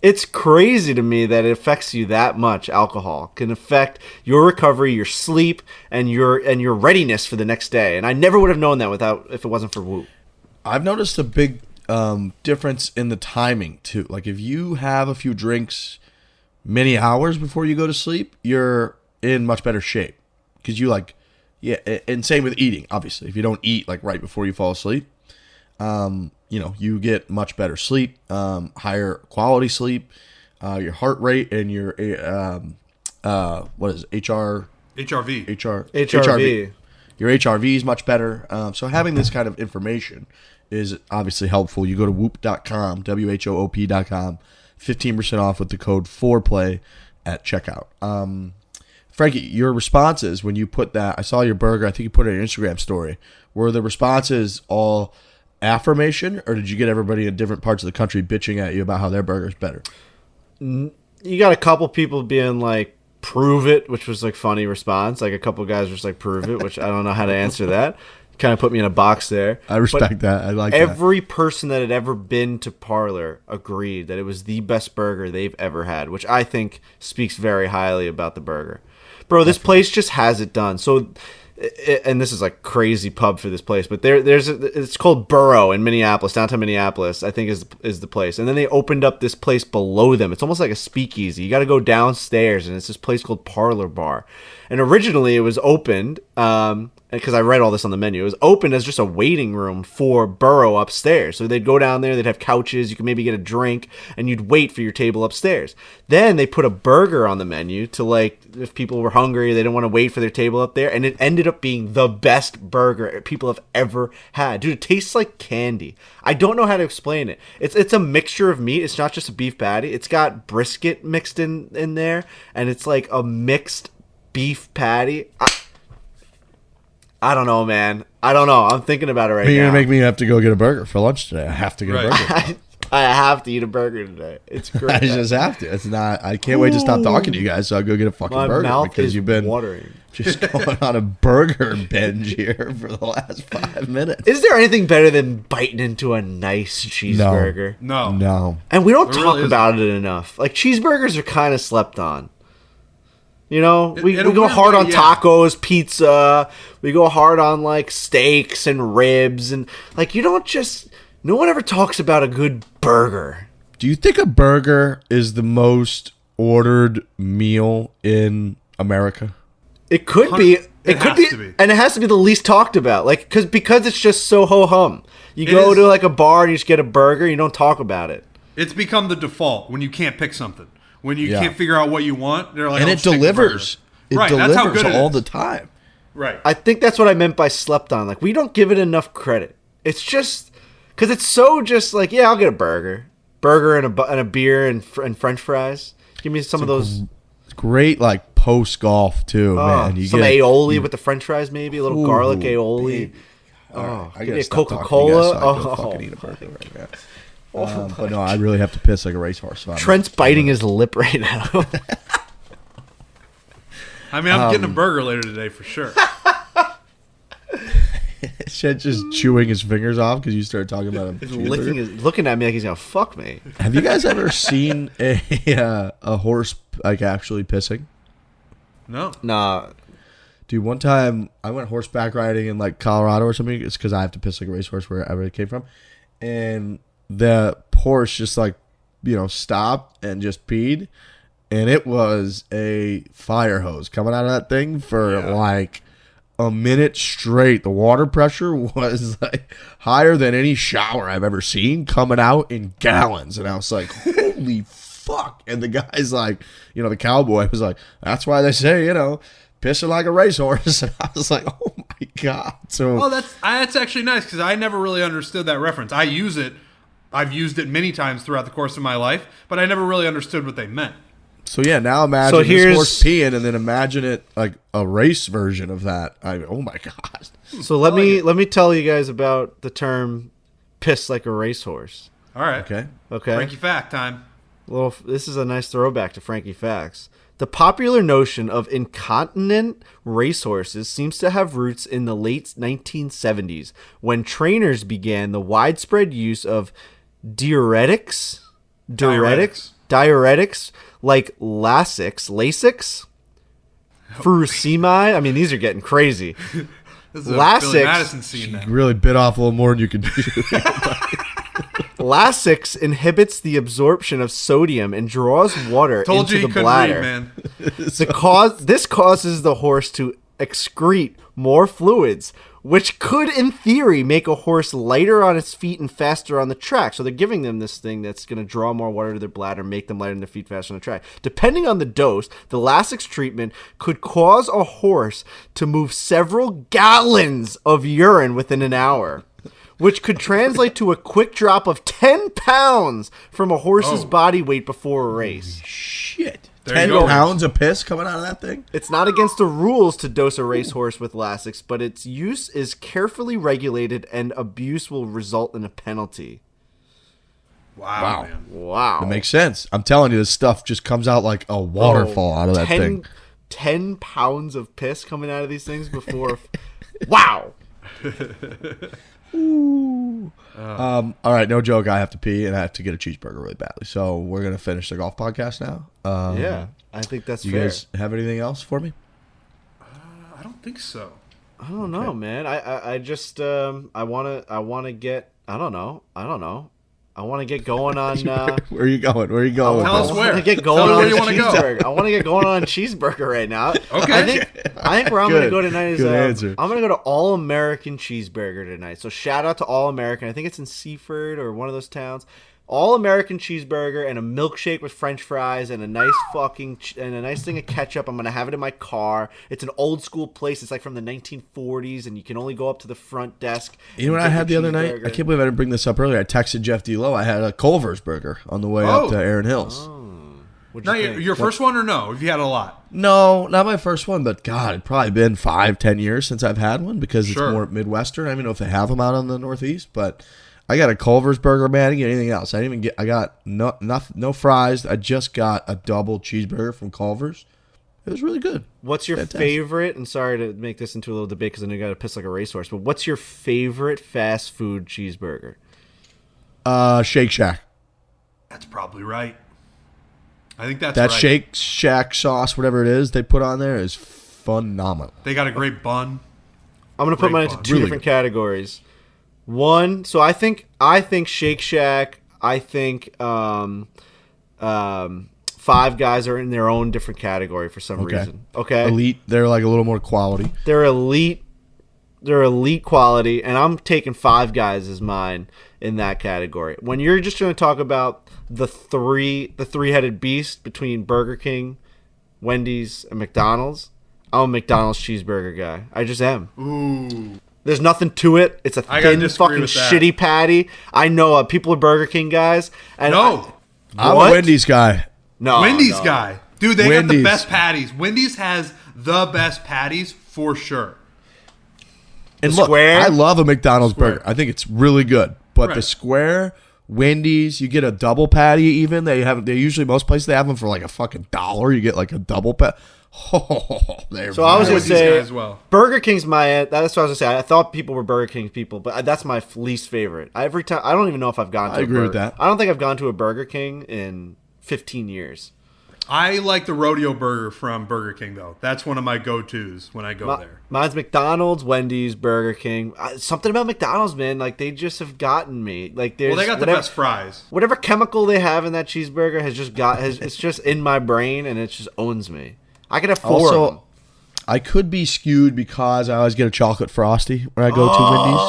It's crazy to me that it affects you that much. Alcohol can affect your recovery, your sleep, and your readiness for the next day. And I never would have known that if it wasn't for Whoop. I've noticed a big difference in the timing too. Like, if you have a few drinks many hours before you go to sleep, you're in much better shape because you and same with eating. Obviously, if you don't eat like right before you fall asleep, you get much better sleep, higher quality sleep, your heart rate and your what is it? HRV. Your HRV is much better. So having this kind of information is obviously helpful. You go to whoop.com, WHOOP.com, 15% off with the code FOREPLAY at checkout. Frankie, your responses when you put that, I saw your burger, I think you put it in your Instagram story. Were the responses all affirmation, or did you get everybody in different parts of the country bitching at you about how their burger's better? You got a couple people being like, prove it, which was like funny response. Like a couple guys were just like, prove it, which I don't know how to answer that. Kind of put me in a box there. I respect that. I like every person that had ever been to Parlor agreed that it was the best burger they've ever had, which I think speaks very highly about the burger. Bro, this place just has it done. So, and this is like crazy pub for this place, but it's called Burrow in Minneapolis, downtown Minneapolis, I think is the place. And then they opened up this place below them. It's almost like a speakeasy. You got to go downstairs, and it's this place called Parlor Bar. And originally it was opened, because I read all this on the menu, it was opened as just a waiting room for Burrow upstairs. So they'd go down there, they'd have couches, you could maybe get a drink, and you'd wait for your table upstairs. Then they put a burger on the menu to, like, if people were hungry, they didn't want to wait for their table up there, and it ended up being the best burger people have ever had. Dude, it tastes like candy. I don't know how to explain it. It's a mixture of meat. It's not just a beef patty. It's got brisket mixed in there, and it's like a mixed beef patty. I don't know, man. I don't know. I'm thinking about it right now. You're going to make me have to go get a burger for lunch today. I have to get a burger. I have to eat a burger today. It's great. I just have to. It's not. I can't wait to stop talking to you guys. So I'll go get a fucking My burger mouth because is you've been watering. just going on a burger binge here for the last 5 minutes. Is there anything better than biting into a nice cheeseburger? No. And we don't There talk really about it enough. Like, cheeseburgers are kind of slept on. You know, we in a go weird hard way, on yeah. tacos, pizza. We go hard on, like, steaks and ribs. And, like, you don't just... No one ever talks about a good burger. Do you think a burger is the most ordered meal in America? It could be. It could has be, to be. and it has to be the least talked about. Like, because it's just so ho hum. You It go is. to like a bar and you just get a burger. You don't talk about it. It's become the default when you can't pick something. When you Yeah. can't figure out what you want, they're like, And "Oh, it just take the delivers. burger." It Right, delivers that's how good it all is. the time. Right. I think that's what I meant by slept on. Like, we don't give it enough credit. It's just because it's so just like, yeah, I'll get a burger and a beer and French fries. Give me some of those. Great, like post golf too, man. You Some get aioli with the French fries, maybe a little garlic aioli. baby. All right, I give me gotta a stop talking to you Coca-Cola. guys so I can go Oh. fucking eat a burger right now. But no, I really have to piss like a racehorse. So Trent's biting his lip right now. I mean, I'm getting a burger later today for sure. Shit, just chewing his fingers off because you started talking about him. He's looking at me like he's gonna fuck me. Have you guys ever seen a horse like actually pissing? No. Nah, Dude, one time I went horseback riding in like Colorado or something. It's because I have to piss like a racehorse wherever it came from, and the horse just like stopped and just peed, and it was a fire hose coming out of that thing for like a minute straight. The water pressure was like higher than any shower I've ever seen, coming out in gallons, and I was like, holy fuck. And the guy's like, the cowboy was like, that's why they say, pissing like a racehorse. And I was like, oh my god. So Oh, that's actually nice because I never really understood that reference. I've used it many times throughout the course of my life, but I never really understood what they meant. So yeah, now imagine this here's- horse peeing, and then imagine it like a race version of that. Oh my god. So let me tell you guys about the term "piss like a racehorse." All right. Okay. Frankie fact time. This is a nice throwback to Frankie facts. The popular notion of incontinent racehorses seems to have roots in the late 1970s, when trainers began the widespread use of diuretics like Lasix, furosemide. I mean, these are getting crazy. This is a Lasix- Billy Madison scene now. You really bit off a little more than you can do. Lasix inhibits the absorption of sodium and draws water Told you into he the couldn't bladder. read, man. This causes the horse to excrete more fluids, which could, in theory, make a horse lighter on its feet and faster on the track. So they're giving them this thing that's going to draw more water to their bladder, make them lighter on their feet, faster on the track. Depending on the dose, the Lasix treatment could cause a horse to move several gallons of urine within an hour, which could translate to a quick drop of 10 pounds from a horse's body weight before a race. Shit. There you 10 go. pounds of piss coming out of that thing? It's not against the rules to dose a racehorse with Lasix, but its use is carefully regulated and abuse will result in a penalty. Wow, man. Wow. It makes sense. I'm telling you, this stuff just comes out like a waterfall out of that 10 thing. 10 pounds of piss coming out of these things before. Wow. All right, no joke. I have to pee and I have to get a cheeseburger really badly. So we're gonna finish the golf podcast now. Yeah, I think that's You fair. guys have anything else for me? I don't think so. I don't know, man. I just I wanna get I don't know. I want to get going on. Where are you going? Where are you going? Tell us with where. I want to get going Tell me on where you wanna go. cheeseburger. I want to get going on cheeseburger right now. Okay. I think where I'm going to Good. go tonight is Good answer. I'm going to go to All American Cheeseburger tonight. So shout out to All American. I think it's in Seaford or one of those towns. All American cheeseburger and a milkshake with French fries and a nice and a nice thing of ketchup. I'm gonna have it in my car. It's an old school place. It's like from the 1940s, and you can only go up to the front desk. You know what I had the other night? I can't believe I didn't bring this up earlier. I texted Jeff D. Lowe. I had a Culver's burger on the way up to Aaron Hills. Now, your first one or no? Have you had a lot? No, not my first one, but God, it's probably been 5-10 years since I've had one because Sure. it's more Midwestern. I don't even know if they have them out on the Northeast, but I got a Culver's burger, man. I didn't get anything else. I got no fries. I just got a double cheeseburger from Culver's. It was really good. What's your favorite, and sorry to make this into a little debate because I know you got to piss like a racehorse, but what's your favorite fast food cheeseburger? Shake Shack. That's probably right. I think that's that right. Shake Shack sauce, whatever it is they put on there, is phenomenal. They got a great bun. I'm going to put mine into two different categories. One, so I think Shake Shack, I think Five Guys are in their own different category for some reason. Okay. Elite, they're like a little more quality. They're elite quality, and I'm taking Five Guys as mine in that category. When you're just going to talk about the three-headed beast between Burger King, Wendy's, and McDonald's, I'm a McDonald's cheeseburger guy. I just am. Ooh. There's nothing to it. It's a thin fucking shitty patty. I know people are Burger King guys. And no. I'm a Wendy's guy. No, Wendy's guy. Dude, they got the best patties. Wendy's has the best patties for sure. And look, I love a McDonald's burger. I think it's really good. But the square, Wendy's, you get a double patty even. They usually, most places, they have them for like a fucking $1. You get like a double patty. Oh, so I was going to say, Burger King's that's what I was going to say. I thought people were Burger King people, but that's my least favorite. Every time, I don't even know if I've gone to with that. I don't think I've gone to a Burger King in 15 years. I like the rodeo burger from Burger King, though. That's one of my go-tos when I go there. Mine's McDonald's, Wendy's, Burger King. Something about McDonald's, man. Like, they just have gotten me. Like, they got the best fries. Whatever chemical they have in that cheeseburger it's just in my brain, and it just owns me. I could have four of them. I could be skewed because I always get a chocolate Frosty when I go to Wendy's.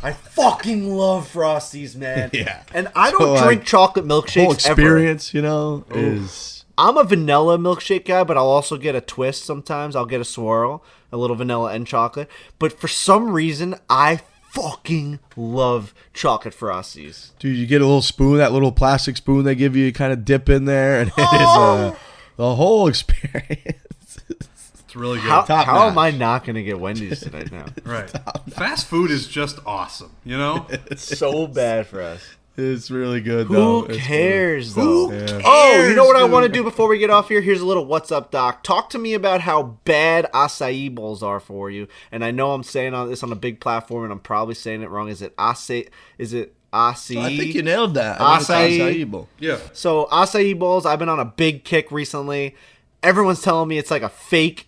I fucking love Frosties, man. Yeah. And I don't drink chocolate milkshakes whole experience, ever. Is... I'm a vanilla milkshake guy, but I'll also get a twist sometimes. I'll get a swirl, a little vanilla and chocolate. But for some reason, I fucking love chocolate Frosties. Dude, you get a little spoon, that little plastic spoon they give you, you kind of dip in there, and it is the whole experience. It's really good. How am I not going to get Wendy's tonight now? Right. Fast food is just awesome, It's so bad for us. It's really good, though. Who cares, though? You know what I want to do before we get off here? Here's a little What's Up, Doc. Talk to me about how bad acai bowls are for you. And I know I'm saying this on a big platform, and I'm probably saying it wrong. Is it acai? Is it acai? I think you nailed that. Acai bowl. Yeah. So acai bowls, I've been on a big kick recently. Everyone's telling me it's like a fake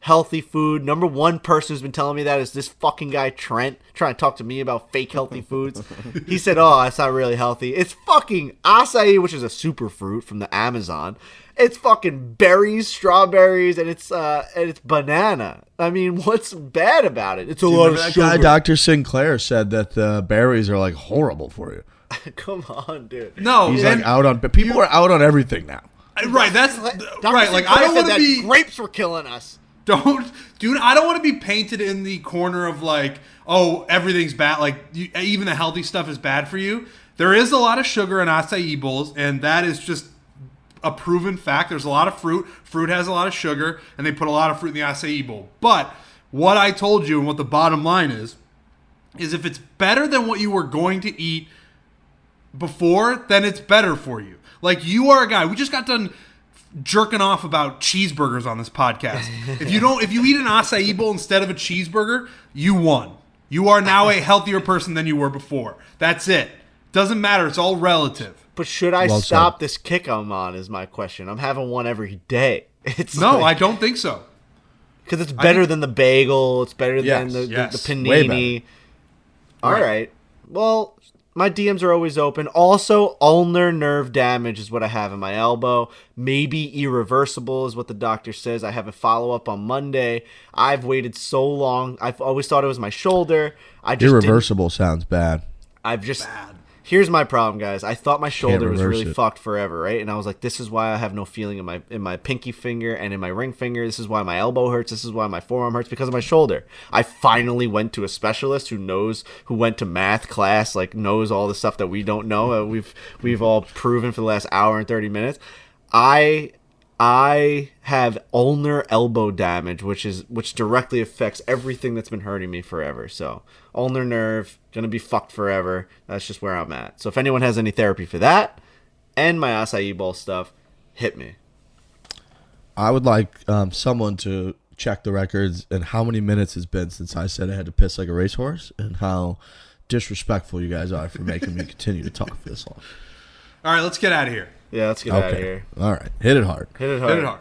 healthy food. Number one person who's been telling me that is this fucking guy Trent, trying to talk to me about fake healthy foods. He said, it's not really healthy. It's fucking acai, which is a superfruit from the Amazon. It's fucking berries, strawberries, and it's banana. I mean, what's bad about it? It's a lot of sugar. Guy, Dr. Sinclair, said that the berries are like horrible for you. Come on, dude. No, he's like out on. But people are out on everything now. Right, that's right. Like, I don't want to be. Grapes were killing us. Dude, I don't want to be painted in the corner of like, everything's bad. Like, even the healthy stuff is bad for you. There is a lot of sugar in acai bowls, and that is just a proven fact. There's a lot of fruit. Fruit has a lot of sugar, and they put a lot of fruit in the acai bowl. But what I told you and what the bottom line is if it's better than what you were going to eat before, then it's better for you. Like, you are a guy. We just got done jerking off about cheeseburgers on this podcast. If you eat an acai bowl instead of a cheeseburger, you won. You are now a healthier person than you were before. That's it. Doesn't matter. It's all relative. But should I stop this kick I'm on is my question. I'm having one every day. I don't think so. Because it's better than the bagel. It's better than the panini. All right. Well, my DMs are always open. Also, ulnar nerve damage is what I have in my elbow. Maybe irreversible is what the doctor says. I have a follow-up on Monday. I've waited so long. I've always thought it was my shoulder. Irreversible sounds bad. Bad. Here's my problem, guys. I thought my shoulder was really fucked forever, right? And I was like, this is why I have no feeling in my pinky finger and in my ring finger. This is why my elbow hurts. This is why my forearm hurts, because of my shoulder. I finally went to a specialist who went to math class, like knows all the stuff that we don't know. We've all proven for the last hour and 30 minutes. I I have ulnar elbow damage, which directly affects everything that's been hurting me forever. So ulnar nerve, gonna be fucked forever. That's just where I'm at. So if anyone has any therapy for that and my acai bowl stuff, hit me. I would like someone to check the records and how many minutes it's been since I said I had to piss like a racehorse, and how disrespectful you guys are for making me continue to talk for this long. All right, let's get out of here. Yeah, let's get out of here. All right. Hit it hard. Hit it hard. Hit it hard.